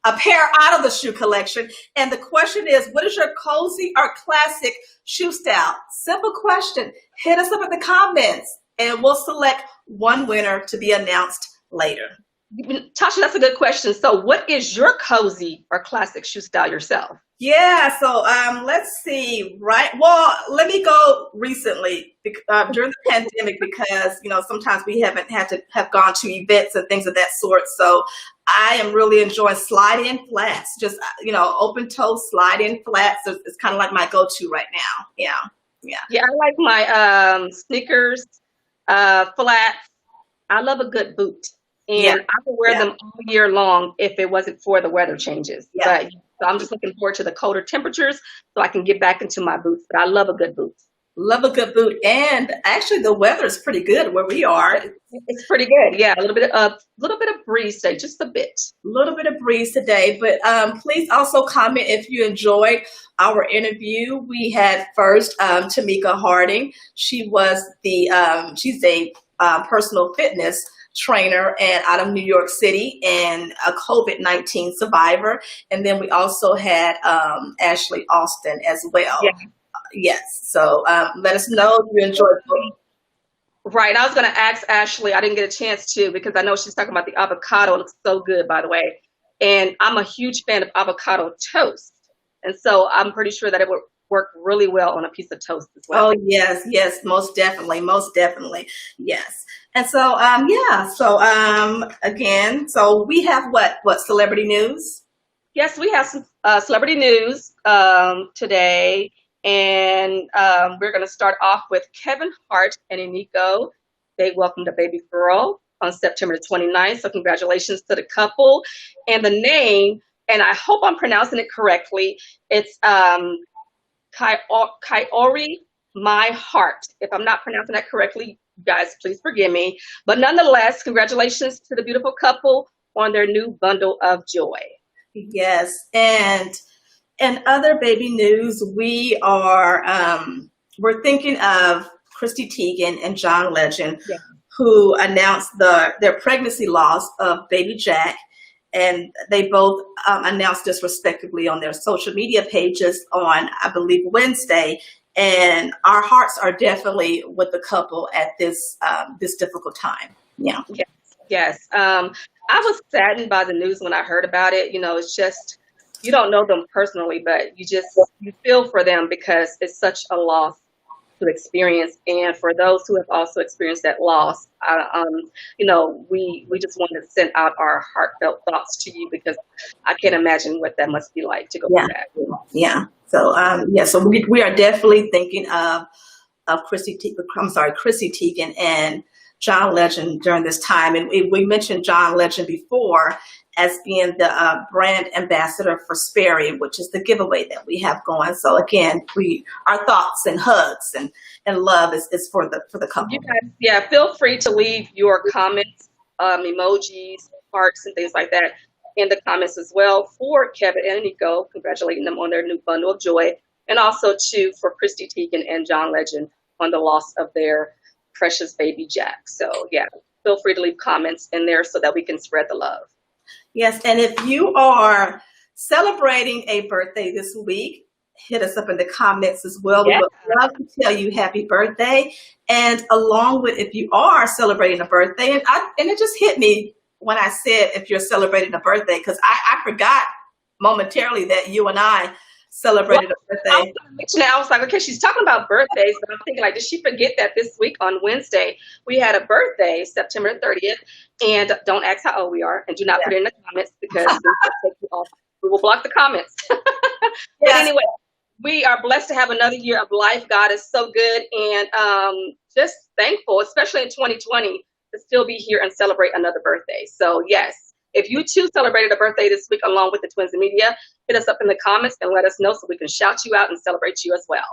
Speaker 1: a pair out of the shoe collection. And the question is, what is your cozy or classic shoe style? Simple question. Hit us up in the comments and we'll select one winner to be announced later.
Speaker 2: Tasha, that's a good question. So what is your cozy or classic shoe style yourself?
Speaker 1: Yeah, so let's see, right? Well, let me go recently during the pandemic because, sometimes we haven't had to have gone to events and things of that sort. So I am really enjoying slide-in flats, just, open toe slide-in flats. So it's kind of like my go-to right now. Yeah.
Speaker 2: Yeah, I like my sneakers, flats. I love a good boot. And I would wear them all year long if it wasn't for the weather changes.
Speaker 1: Yeah.
Speaker 2: So I'm just looking forward to the colder temperatures so I can get back into my boots. But I love a good boot.
Speaker 1: Love a good boot. And actually the weather is pretty good where we are.
Speaker 2: It's pretty good. Yeah, a little bit of breeze today, just a bit.
Speaker 1: A little bit of breeze today. But please also comment if you enjoyed our interview. We had first Tamika Harden. She was she's a personal fitness trainer and out of New York City and a COVID-19 survivor. And then we also had Ashley Alston as well. Yeah. Yes. So let us know if you enjoyed it.
Speaker 2: Right. I was going to ask Ashley. I didn't get a chance to because I know she's talking about the avocado. It looks so good, by the way. And I'm a huge fan of avocado toast. And so I'm pretty sure that it would work really well on a piece of toast as well.
Speaker 1: Oh, yes, most definitely. Yes. And so, again, so we have what celebrity news?
Speaker 2: Yes, we have some celebrity news today. And we're going to start off with Kevin Hart and Eniko. They welcomed a baby girl on September 29th. So congratulations to the couple. And the name, and I hope I'm pronouncing it correctly, it's Kaori My Heart. If I'm not pronouncing that correctly, guys, please forgive me. But nonetheless, congratulations to the beautiful couple on their new bundle of joy.
Speaker 1: Yes, and other baby news, we are we're thinking of Chrissy Teigen and John Legend, who announced their pregnancy loss of baby Jack. And they both announced this respectively on their social media pages on, I believe, Wednesday. And our hearts are definitely with the couple at this difficult time. Yeah.
Speaker 2: Yes. I was saddened by the news when I heard about it. It's just, you don't know them personally, but you feel for them because it's such a loss to experience. And for those who have also experienced that loss, we just want to send out our heartfelt thoughts to you because I can't imagine what that must be like to go through that.
Speaker 1: Yeah. So, so we are definitely thinking of Chrissy Teigen and John Legend during this time. And we mentioned John Legend before as being the brand ambassador for Sperry, which is the giveaway that we have going. So again, our thoughts and hugs and love is for the couple.
Speaker 2: You guys, feel free to leave your comments, emojis, hearts, and things like that in the comments as well for Kevin and Nico, congratulating them on their new bundle of joy, and also for Christy Teigen and John Legend on the loss of their precious baby Jack. So yeah, feel free to leave comments in there so that we can spread the love.
Speaker 1: Yes, and if you are celebrating a birthday this week, hit us up in the comments as well.
Speaker 2: Yeah.
Speaker 1: We would love to tell you happy birthday. And along with, if you are celebrating a birthday, and it just hit me when I said if you're celebrating a birthday, because I forgot momentarily that you and I celebrated a birthday.
Speaker 2: I was like, okay, she's talking about birthdays, but I'm thinking, like, did she forget that this week on Wednesday we had a birthday, September 30th? And don't ask how old we are, and do not put it in the comments because we will block the comments. But anyway, we are blessed to have another year of life. God is so good, and just thankful, especially in 2020, to still be here and celebrate another birthday. So yes, if you too celebrated a birthday this week along with the Twins and Media, hit us up in the comments and let us know so we can shout you out and celebrate you as well.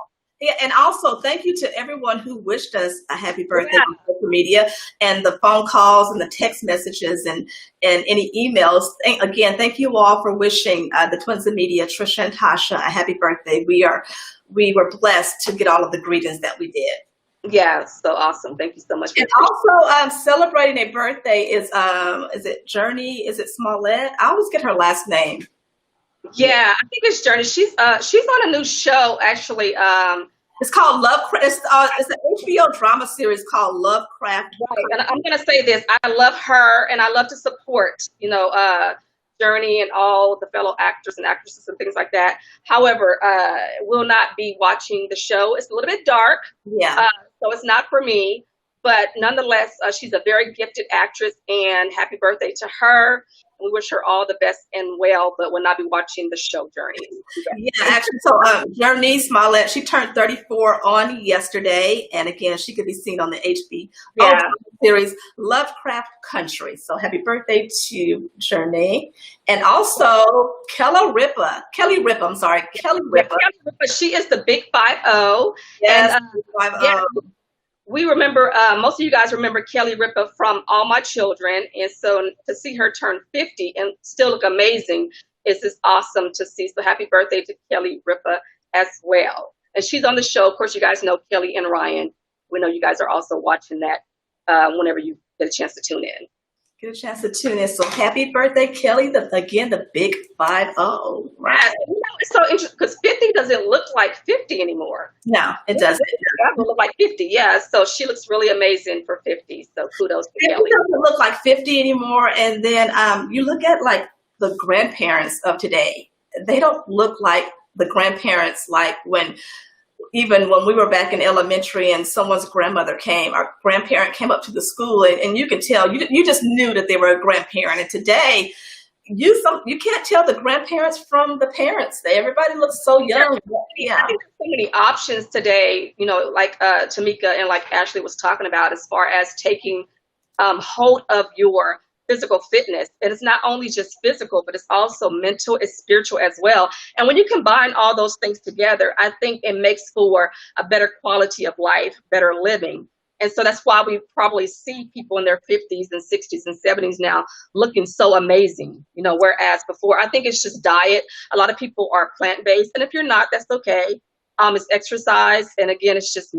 Speaker 1: Yeah, and also thank you to everyone who wished us a happy birthday on social media, and the phone calls and the text messages and any emails. Thank you all for wishing the Twins and Media, Trisha and Tasha, a happy birthday. We were blessed to get all of the greetings that we did.
Speaker 2: Yeah, so awesome. Thank you so much.
Speaker 1: And also celebrating a birthday is it Journey? Is it Smollett? I always get her last name.
Speaker 2: Yeah, I think it's Journey. She's on a new show actually.
Speaker 1: It's called Lovecraft. It's an HBO drama series called Lovecraft.
Speaker 2: Right, and I'm gonna say this: I love her, and I love to support, Journey and all the fellow actors and actresses and things like that. However, will not be watching the show. It's a little bit dark, so it's not for me. But nonetheless, she's a very gifted actress, and happy birthday to her. We wish her all the best and well, but will not be watching the show Journey.
Speaker 1: Yeah, actually, so Journey Smollett, she turned 34 on yesterday, and again, she could be seen on the HBO series Lovecraft Country. So happy birthday to Journey, and also Kelly Ripa. Kelly Ripa.
Speaker 2: She is the big 5-0.
Speaker 1: Yes,
Speaker 2: and,
Speaker 1: 5-0.
Speaker 2: We remember, most of you guys remember Kelly Ripa from All My Children. And so to see her turn 50 and still look amazing is just awesome to see. So happy birthday to Kelly Ripa as well. And she's on the show. Of course, you guys know Kelly and Ryan. We know you guys are also watching that whenever you get a chance to tune in.
Speaker 1: Get a chance to tune in. So happy birthday, Kelly. The big 5-0. Right.
Speaker 2: It's so interesting because 50 doesn't look like 50 anymore.
Speaker 1: No, it doesn't.
Speaker 2: It doesn't look like 50. Yeah. So she looks really amazing for 50. So kudos to Kelly.
Speaker 1: It doesn't look like 50 anymore. And then you look at like the grandparents of today. They don't look like the grandparents like even when we were back in elementary and someone's grandmother came, our grandparent came up to the school and you could tell, you just knew that they were a grandparent. And today, you can't tell the grandparents from the parents. Everybody looks so young. Yeah.
Speaker 2: I think there's so many options today, like Tamika and like Ashley was talking about as far as taking hold of your physical fitness. And it's not only just physical, but it's also mental, it's spiritual as well. And when you combine all those things together, I think it makes for a better quality of life, better living. And so that's why we probably see people in their 50s and 60s and 70s now looking so amazing, whereas before, I think it's just diet. A lot of people are plant-based. And if you're not, that's okay. It's exercise. And again, it's just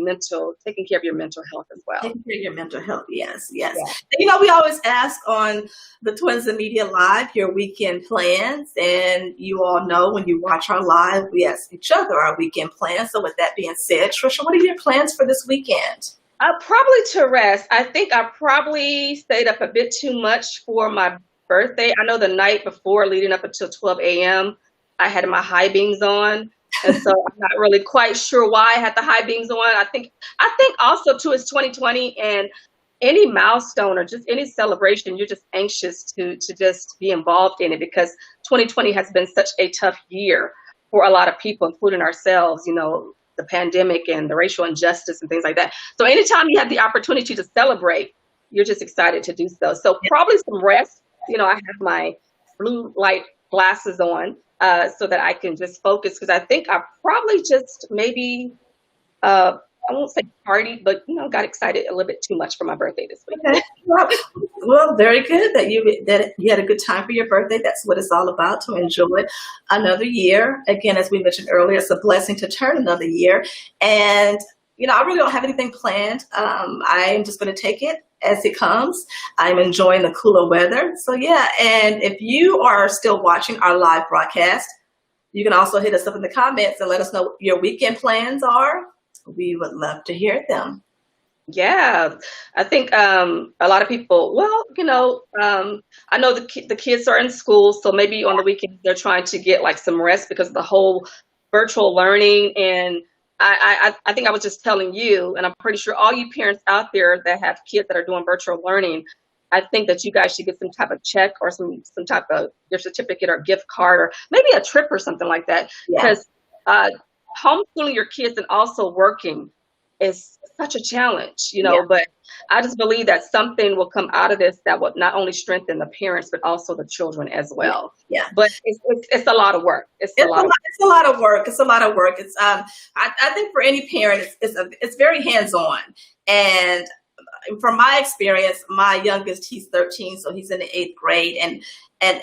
Speaker 2: taking care of your mental health as well.
Speaker 1: Taking care of your mental health. Yes. Yeah. We always ask on the Twins and Media Live, your weekend plans. And you all know when you watch our live, we ask each other our weekend plans. So with that being said, Trisha, what are your plans for this weekend?
Speaker 2: Probably to rest. I think I probably stayed up a bit too much for my birthday. I know the night before, leading up until 12 a.m., I had my high beams on. And so I'm not really quite sure why I had the high beams on. I think also too, it's 2020 and any milestone or just any celebration, you're just anxious to just be involved in it because 2020 has been such a tough year for a lot of people, including ourselves, the pandemic and the racial injustice and things like that. So anytime you have the opportunity to celebrate, you're just excited to do so. So probably some rest. I have my blue light glasses on so that I can just focus because I think I probably just maybe I won't say party, but got excited a little bit too much for my birthday this week.
Speaker 1: Okay. Well, very good that you had a good time for your birthday. That's what it's all about, to enjoy another year. Again, as we mentioned earlier, it's a blessing to turn another year. And I really don't have anything planned. I am just going to take it as it comes. I'm enjoying the cooler weather. So yeah, and if you are still watching our live broadcast, you can also hit us up in the comments and let us know what your weekend plans are. We would love to hear them.
Speaker 2: Yeah, I think a lot of people, I know the kids are in school, so maybe on the weekends they're trying to get like some rest because of the whole virtual learning. And I think I was just telling you, and I'm pretty sure all you parents out there that have kids that are doing virtual learning, I think that you guys should get some type of check or some type of your certificate or gift card or maybe a trip or something like that.
Speaker 1: Yeah.
Speaker 2: Because homeschooling your kids and also working is such a challenge,
Speaker 1: Yeah.
Speaker 2: but I just believe that something will come out of this that will not only strengthen the parents, but also the children as well.
Speaker 1: Yeah.
Speaker 2: But it's a lot of work. It's a lot
Speaker 1: of work. It's a lot of work. It's I think for any parent, it's very hands-on. And from my experience, my youngest, he's 13, so he's in the 8th grade. And I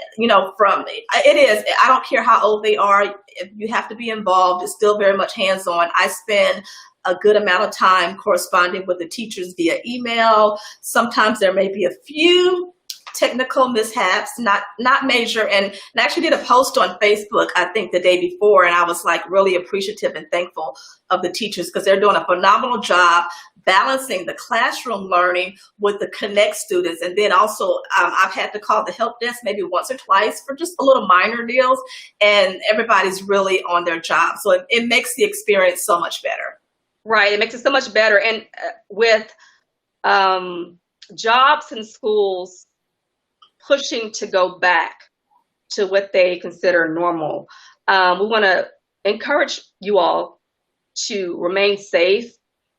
Speaker 1: don't care how old they are, if you have to be involved, it's still very much hands-on. I spend a good amount of time corresponding with the teachers via email. Sometimes there may be a few technical mishaps, not major. And I actually did a post on Facebook, I think the day before, and I was like really appreciative and thankful of the teachers because they're doing a phenomenal job balancing the classroom learning with the Connect students. And then also I've had to call the help desk maybe once or twice for just a little minor deals, and everybody's really on their job. So it makes the experience so much better.
Speaker 2: Right. It makes it so much better. And with jobs and schools pushing to go back to what they consider normal, we want to encourage you all to remain safe,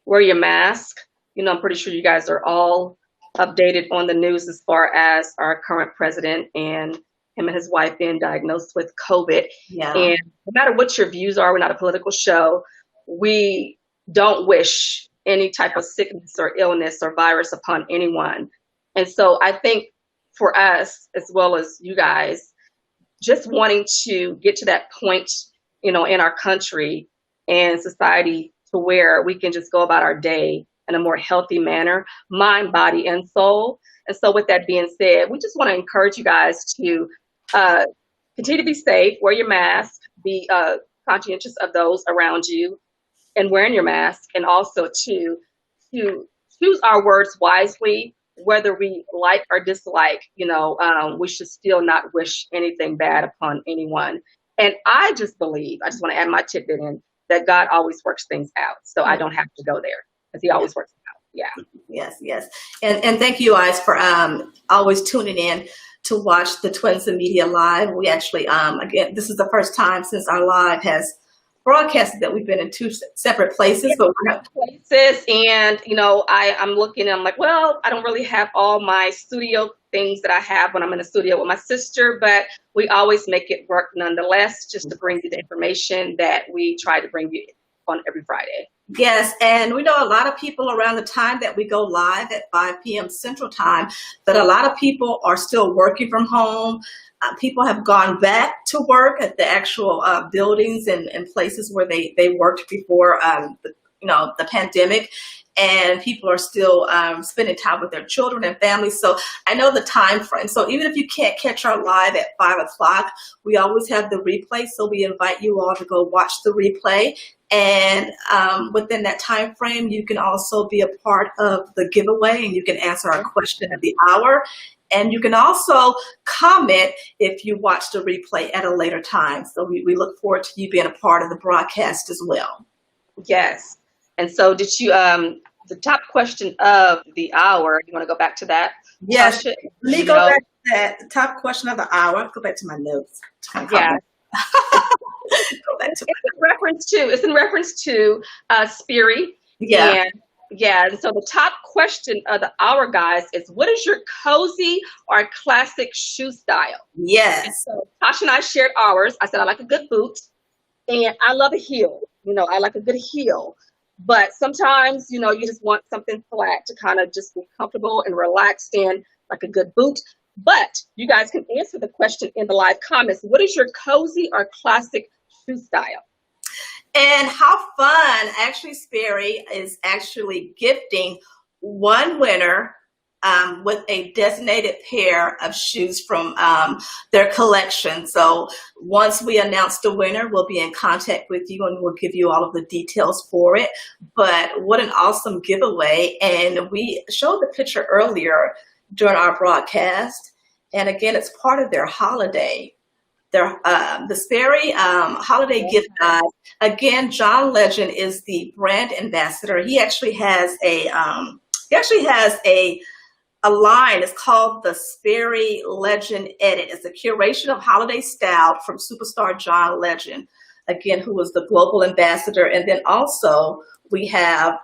Speaker 2: wear your mask. I'm pretty sure you guys are all updated on the news as far as our current president and him and his wife being diagnosed with COVID.
Speaker 1: Yeah.
Speaker 2: And no matter what your views are, we're not a political show. We don't wish any type of sickness or illness or virus upon anyone. And so I think for us, as well as you guys, just wanting to get to that point, in our country and society to where we can just go about our day in a more healthy manner, mind, body, and soul. And so with that being said, we just want to encourage you guys to continue to be safe, wear your mask, be conscientious of those around you, and wearing your mask, and also to choose our words wisely, whether we like or dislike. We should still not wish anything bad upon anyone. And I just want to add my tidbit in, that God always works things out. So I don't have to go there because he always works it out. Yeah.
Speaker 1: Yes. And thank you guys for always tuning in to watch the Twins and Media Live. We actually, again, this is the first time since our live has broadcasted that we've been in 2 separate places. But
Speaker 2: and I'm looking and I'm like, well, I don't really have all my studio things that I have when I'm in the studio with my sister, but we always make it work nonetheless, just to bring you the information that we try to bring you on every Friday.
Speaker 1: Yes, and we know a lot of people around the time that we go live at 5 p.m. Central Time, that a lot of people are still working from home. People have gone back to work at the actual buildings and places where they worked before the pandemic, and people are still spending time with their children and families. So I know the time frame. So even if you can't catch our live at 5 o'clock, we always have the replay. So we invite you all to go watch the replay. And within that time frame, you can also be a part of the giveaway, and you can answer our question of the hour. And you can also comment if you watch the replay at a later time. So we look forward to you being a part of the broadcast as well.
Speaker 2: Yes. And so did you, the top question of the hour, you want to go back to that?
Speaker 1: Yes. Let me go back to that. The top question of the hour. Go back to my notes.
Speaker 2: Yeah.
Speaker 1: Go back to
Speaker 2: it's in reference to Spiri.
Speaker 1: Yeah.
Speaker 2: And so the top question of the hour, guys, is what is your cozy or classic shoe style?
Speaker 1: Yes.
Speaker 2: And so Tasha and I shared ours. I said I like a good boot, and I love a heel. I like a good heel. But sometimes, you know, you just want something flat to kind of just be comfortable and relaxed in, like a good boot. But you guys can answer the question in the live comments. What is your cozy or classic shoe style?
Speaker 1: And how fun, actually, Sperry is actually gifting one winner with a designated pair of shoes from their collection. So once we announce the winner, we'll be in contact with you and we'll give you all of the details for it. But what an awesome giveaway. And we showed the picture earlier during our broadcast. And again, it's part of their holiday. The Sperry holiday gift guide. Again, John Legend is the brand ambassador. He actually has a line. It's called the Sperry Legend Edit. It's a curation of holiday style from superstar John Legend, again, who was the global ambassador. And then also we have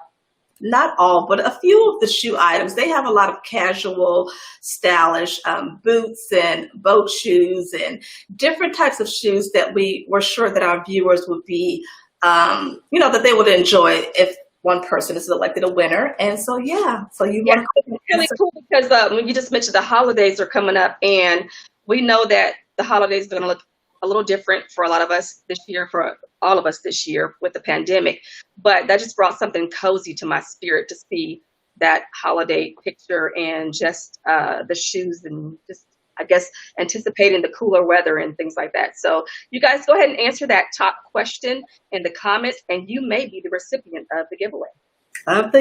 Speaker 1: not all, but a few of the shoe items. They have a lot of casual, stylish boots and boat shoes and different types of shoes that we were sure that our viewers would be, that they would enjoy if one person is elected a winner. And so, want to.
Speaker 2: It's really cool because when you just mentioned the holidays are coming up, and we know that the holidays are going to look a little different for a lot of us this year, for all of us this year with the pandemic. But that just brought something cozy to my spirit to see that holiday picture and just the shoes and just, I guess, anticipating the cooler weather and things like that. So you guys go ahead and answer that top question in the comments, and you may be the recipient of the giveaway.
Speaker 1: And,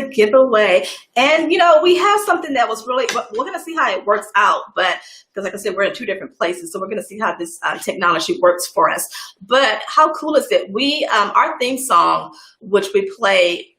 Speaker 1: we have something that was really, we're going to see how it works out, but because like I said, we're in two different places. So we're going to see how this technology works for us. But how cool is it? Our theme song, which we play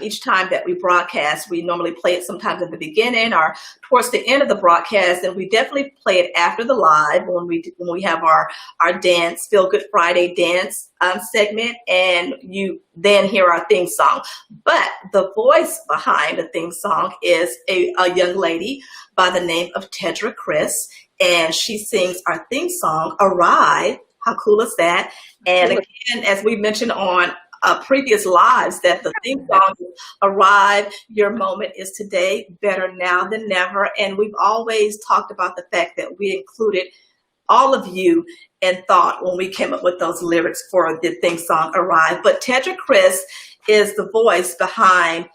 Speaker 1: each time that we broadcast, we normally play it sometimes at the beginning or towards the end of the broadcast, and we definitely play it after the live when we have our dance, Feel Good Friday dance segment, and you then hear our theme song. But the voice behind the theme song is a young lady by the name of Tedra Chris, and she sings our theme song, Arrive. How cool is that? And again, as we mentioned on previous lives, that the theme song is Arrive, Your Moment is Today, Better Now Than Never. And we've always talked about the fact that we included all of you in thought when we came up with those lyrics for the theme song Arrive. But Tedra Chris is the voice behind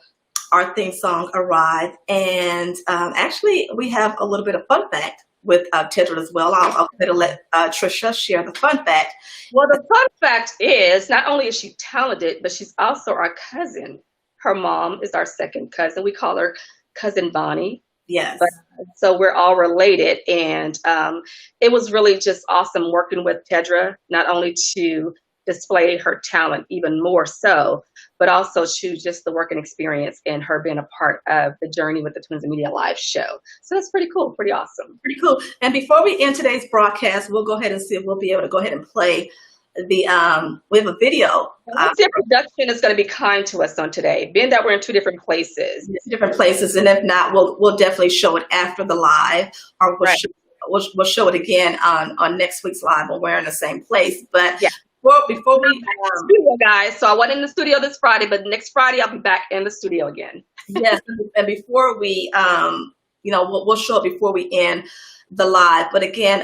Speaker 1: our theme song Arrive. And actually, we have a little bit of fun fact with Tedra as well. I'll let Trisha share the fun fact.
Speaker 2: Well, the fun fact is, not only is she talented, but she's also our cousin. Her mom is our second cousin. We call her Cousin Bonnie.
Speaker 1: Yes.
Speaker 2: So we're all related. And it was really just awesome working with Tedra, not only to display her talent even more so, but also to just the working experience and her being a part of the journey with the Twins and Media Live show. So that's pretty cool, pretty awesome.
Speaker 1: Pretty cool. And before we end today's broadcast, we'll go ahead and see if we'll be able to go ahead and play we have a video.
Speaker 2: Production is going to be kind to us on today, being that we're in two different places.
Speaker 1: And if not, we'll definitely show it after the live, or we'll show it again on next week's live when we're in the same place. But
Speaker 2: yeah.
Speaker 1: Before we
Speaker 2: studio, guys, so I went in the studio this Friday, but next Friday I'll be back in the studio again.
Speaker 1: Yes, and before we, we'll show it before we end the live. But again,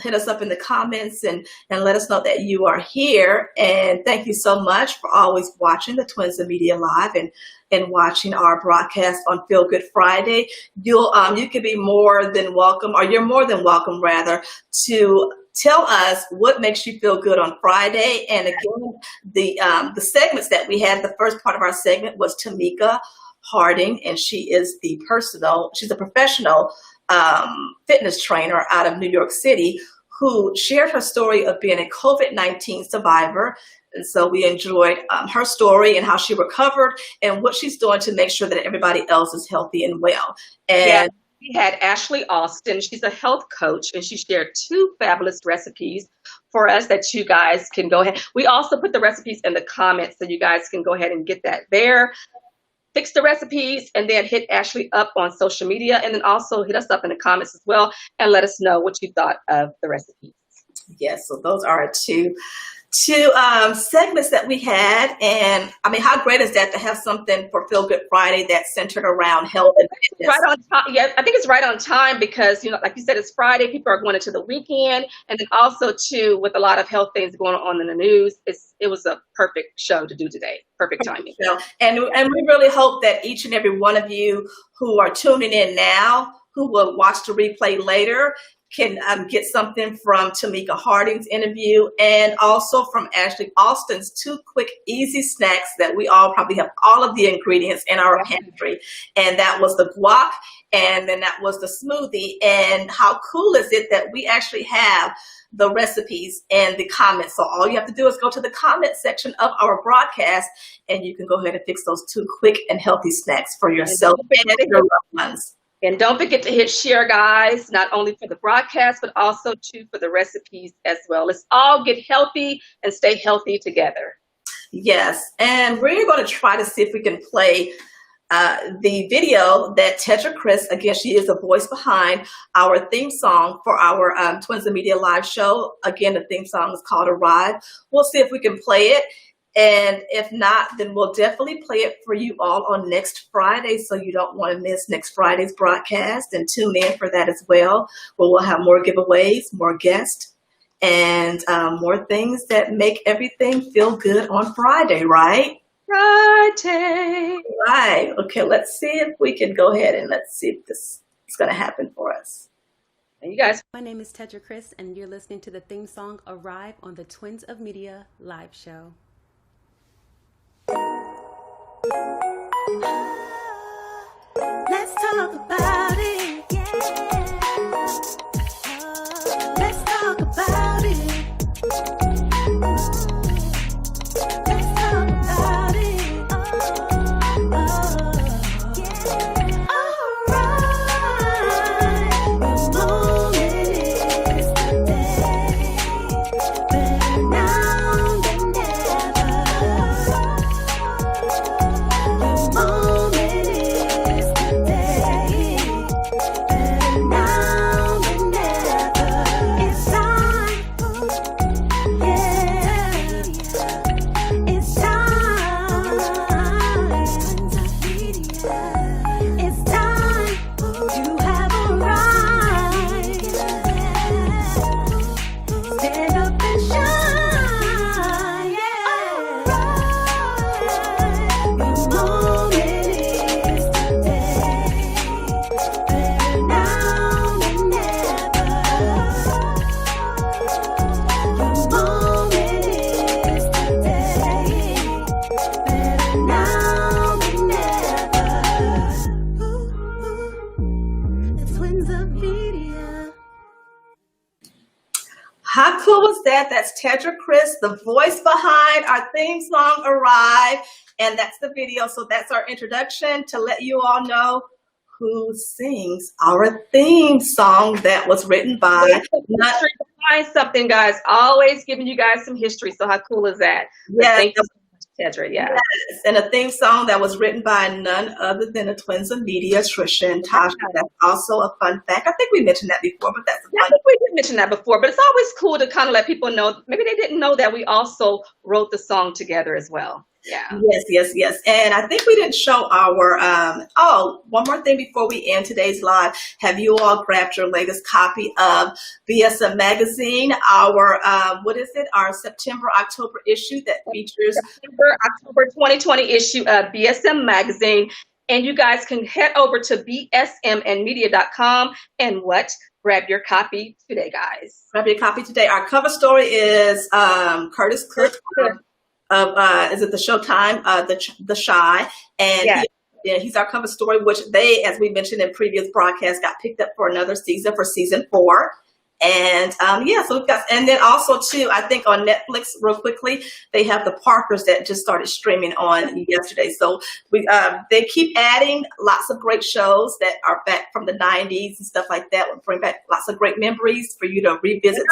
Speaker 1: hit us up in the comments and let us know that you are here. And thank you so much for always watching the Twins and Media Live and watching our broadcast on Feel Good Friday. You can be more than welcome, or you're more than welcome rather, to tell us what makes you feel good on Friday. And again, the segments that we had, the first part of our segment was Tamika Harden, and she's a professional fitness trainer out of New York City, who shared her story of being a COVID-19 survivor. And so we enjoyed her story and how she recovered and what she's doing to make sure that everybody else is healthy and well. And
Speaker 2: we had Ashley Alston. She's a health coach, and she shared 2 fabulous recipes for us that you guys can go ahead. We also put the recipes in the comments, so you guys can go ahead and get that there. Fix the recipes, and then hit Ashley up on social media, and then also hit us up in the comments as well and let us know what you thought of the recipes.
Speaker 1: Yes, so those are our to segments that we had. And I mean, how great is that to have something for Feel Good Friday that's centered around health and fitness?
Speaker 2: Right on time. Yeah, I think it's right on time because, like you said, it's Friday. People are going into the weekend. And then also, too, with a lot of health things going on in the news, it was a perfect show to do today. Perfect timing.
Speaker 1: And we really hope that each and every one of you who are tuning in now, who will watch the replay later, can get something from Tamika Harden's interview and also from Ashley Alston's 2 quick, easy snacks that we all probably have all of the ingredients in our pantry. And that was the guac, and then that was the smoothie. And how cool is it that we actually have the recipes and the comments? So all you have to do is go to the comment section of our broadcast, and you can go ahead and fix those 2 quick and healthy snacks for yourself and your loved ones.
Speaker 2: And don't forget to hit share, guys, not only for the broadcast, but also, too, for the recipes as well. Let's all get healthy and stay healthy together.
Speaker 1: Yes, and we're going to try to see if we can play the video that Tetra Chris, again, she is the voice behind our theme song for our Twins of Media live show. Again, the theme song is called Arrive. We'll see if we can play it. And if not, then we'll definitely play it for you all on next Friday, so you don't want to miss next Friday's broadcast, and tune in for that as well, where we'll have more giveaways, more guests, and more things that make everything feel good on Friday, right?
Speaker 2: Friday.
Speaker 1: Right. Okay, let's see if we can go ahead and let's see if this is going to happen for us.
Speaker 2: And you guys.
Speaker 5: My name is Tetra Chris, and you're listening to the theme song Arrive on the Twins of Media live show. Let's talk about it, yeah. Let's talk about it. Let's talk about it. Yeah. Alright, the moment is today. Better now than never. The moment is today. Better now than never. It's time. Yeah. It's time. It's time. You have arrived. Stand up and shine. Yeah. The moment is today. Better now than never. The moment is today. Better now than never. The Twins of Media.
Speaker 1: How cool was that? That's Tetra Chris, the voice behind our theme song Arrive. And that's the video. So that's our introduction to let you all know who sings our theme song that was written by
Speaker 2: History behind something, guys. Always giving you guys some history. So how cool is that?
Speaker 1: Yes.
Speaker 2: Thank you so much, Tetra. Yeah.
Speaker 1: Yes, and a theme song that was written by none other than the Twins of Media, Trisha and Tasha. That's also a fun fact. I think we mentioned that before, but that's a
Speaker 2: Yeah, I
Speaker 1: fun
Speaker 2: think we did mention that before, but it's always cool to kind of let people know. Maybe they didn't know that we also wrote the song together as well. Yeah.
Speaker 1: Yes. And I think we didn't show our, one more thing before we end today's live. Have you all grabbed your latest copy of BSM Magazine, our, our September, October issue that features
Speaker 2: October 2020 issue of BSM Magazine. And you guys can head over to bsmandmedia.com and grab your copy today, guys.
Speaker 1: Grab your copy today. Our cover story is Curtis Cook of is it the Showtime, the Shy, and he's our cover story, which they, as we mentioned in previous broadcasts, got picked up for another season, for season 4. And so we've got, and then also too, I think on Netflix, real quickly, they have the Parkers that just started streaming on yesterday. So they keep adding lots of great shows that are back from the 90s and stuff like that. We'll bring back lots of great memories for you to revisit.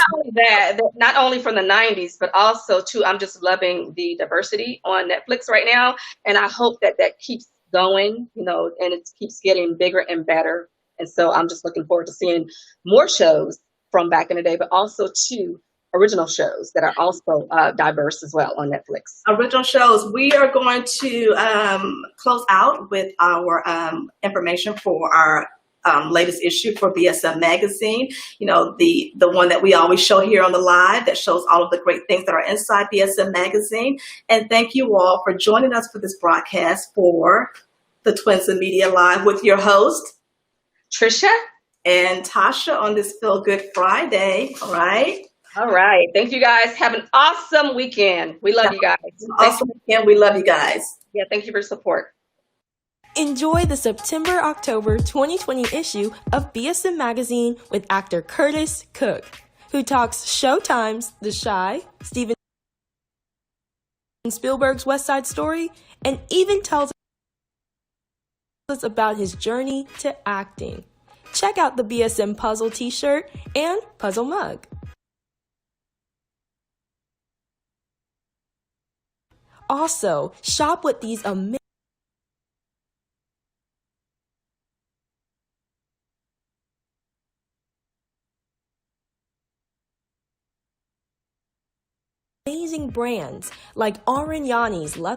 Speaker 2: Not only from the 90s, but also too, I'm just loving the diversity on Netflix right now. And I hope that keeps going, and it keeps getting bigger and better. And so I'm just looking forward to seeing more shows from back in the day, but also too original shows that are also diverse as well on Netflix?
Speaker 1: Original shows. We are going to close out with our information for our latest issue for BSM Magazine. You know, the one that we always show here on the live that shows all of the great things that are inside BSM Magazine. And thank you all for joining us for this broadcast for the Twins of Media Live with your host,
Speaker 2: Trisha
Speaker 1: and Tasha on this Feel Good Friday. All right.
Speaker 2: All right. Thank you guys. Have an awesome weekend. We love you guys.
Speaker 1: Awesome weekend. We love you guys.
Speaker 2: Yeah, thank you for your support.
Speaker 6: Enjoy the September-October 2020 issue of BSM Magazine with actor Curtis Cook, who talks Showtime's The Chi, Steven Spielberg's West Side Story, and even tells us about his journey to acting. Check out the BSM Puzzle t-shirt and puzzle mug. Also, shop with these amazing brands like Arignani's Luxe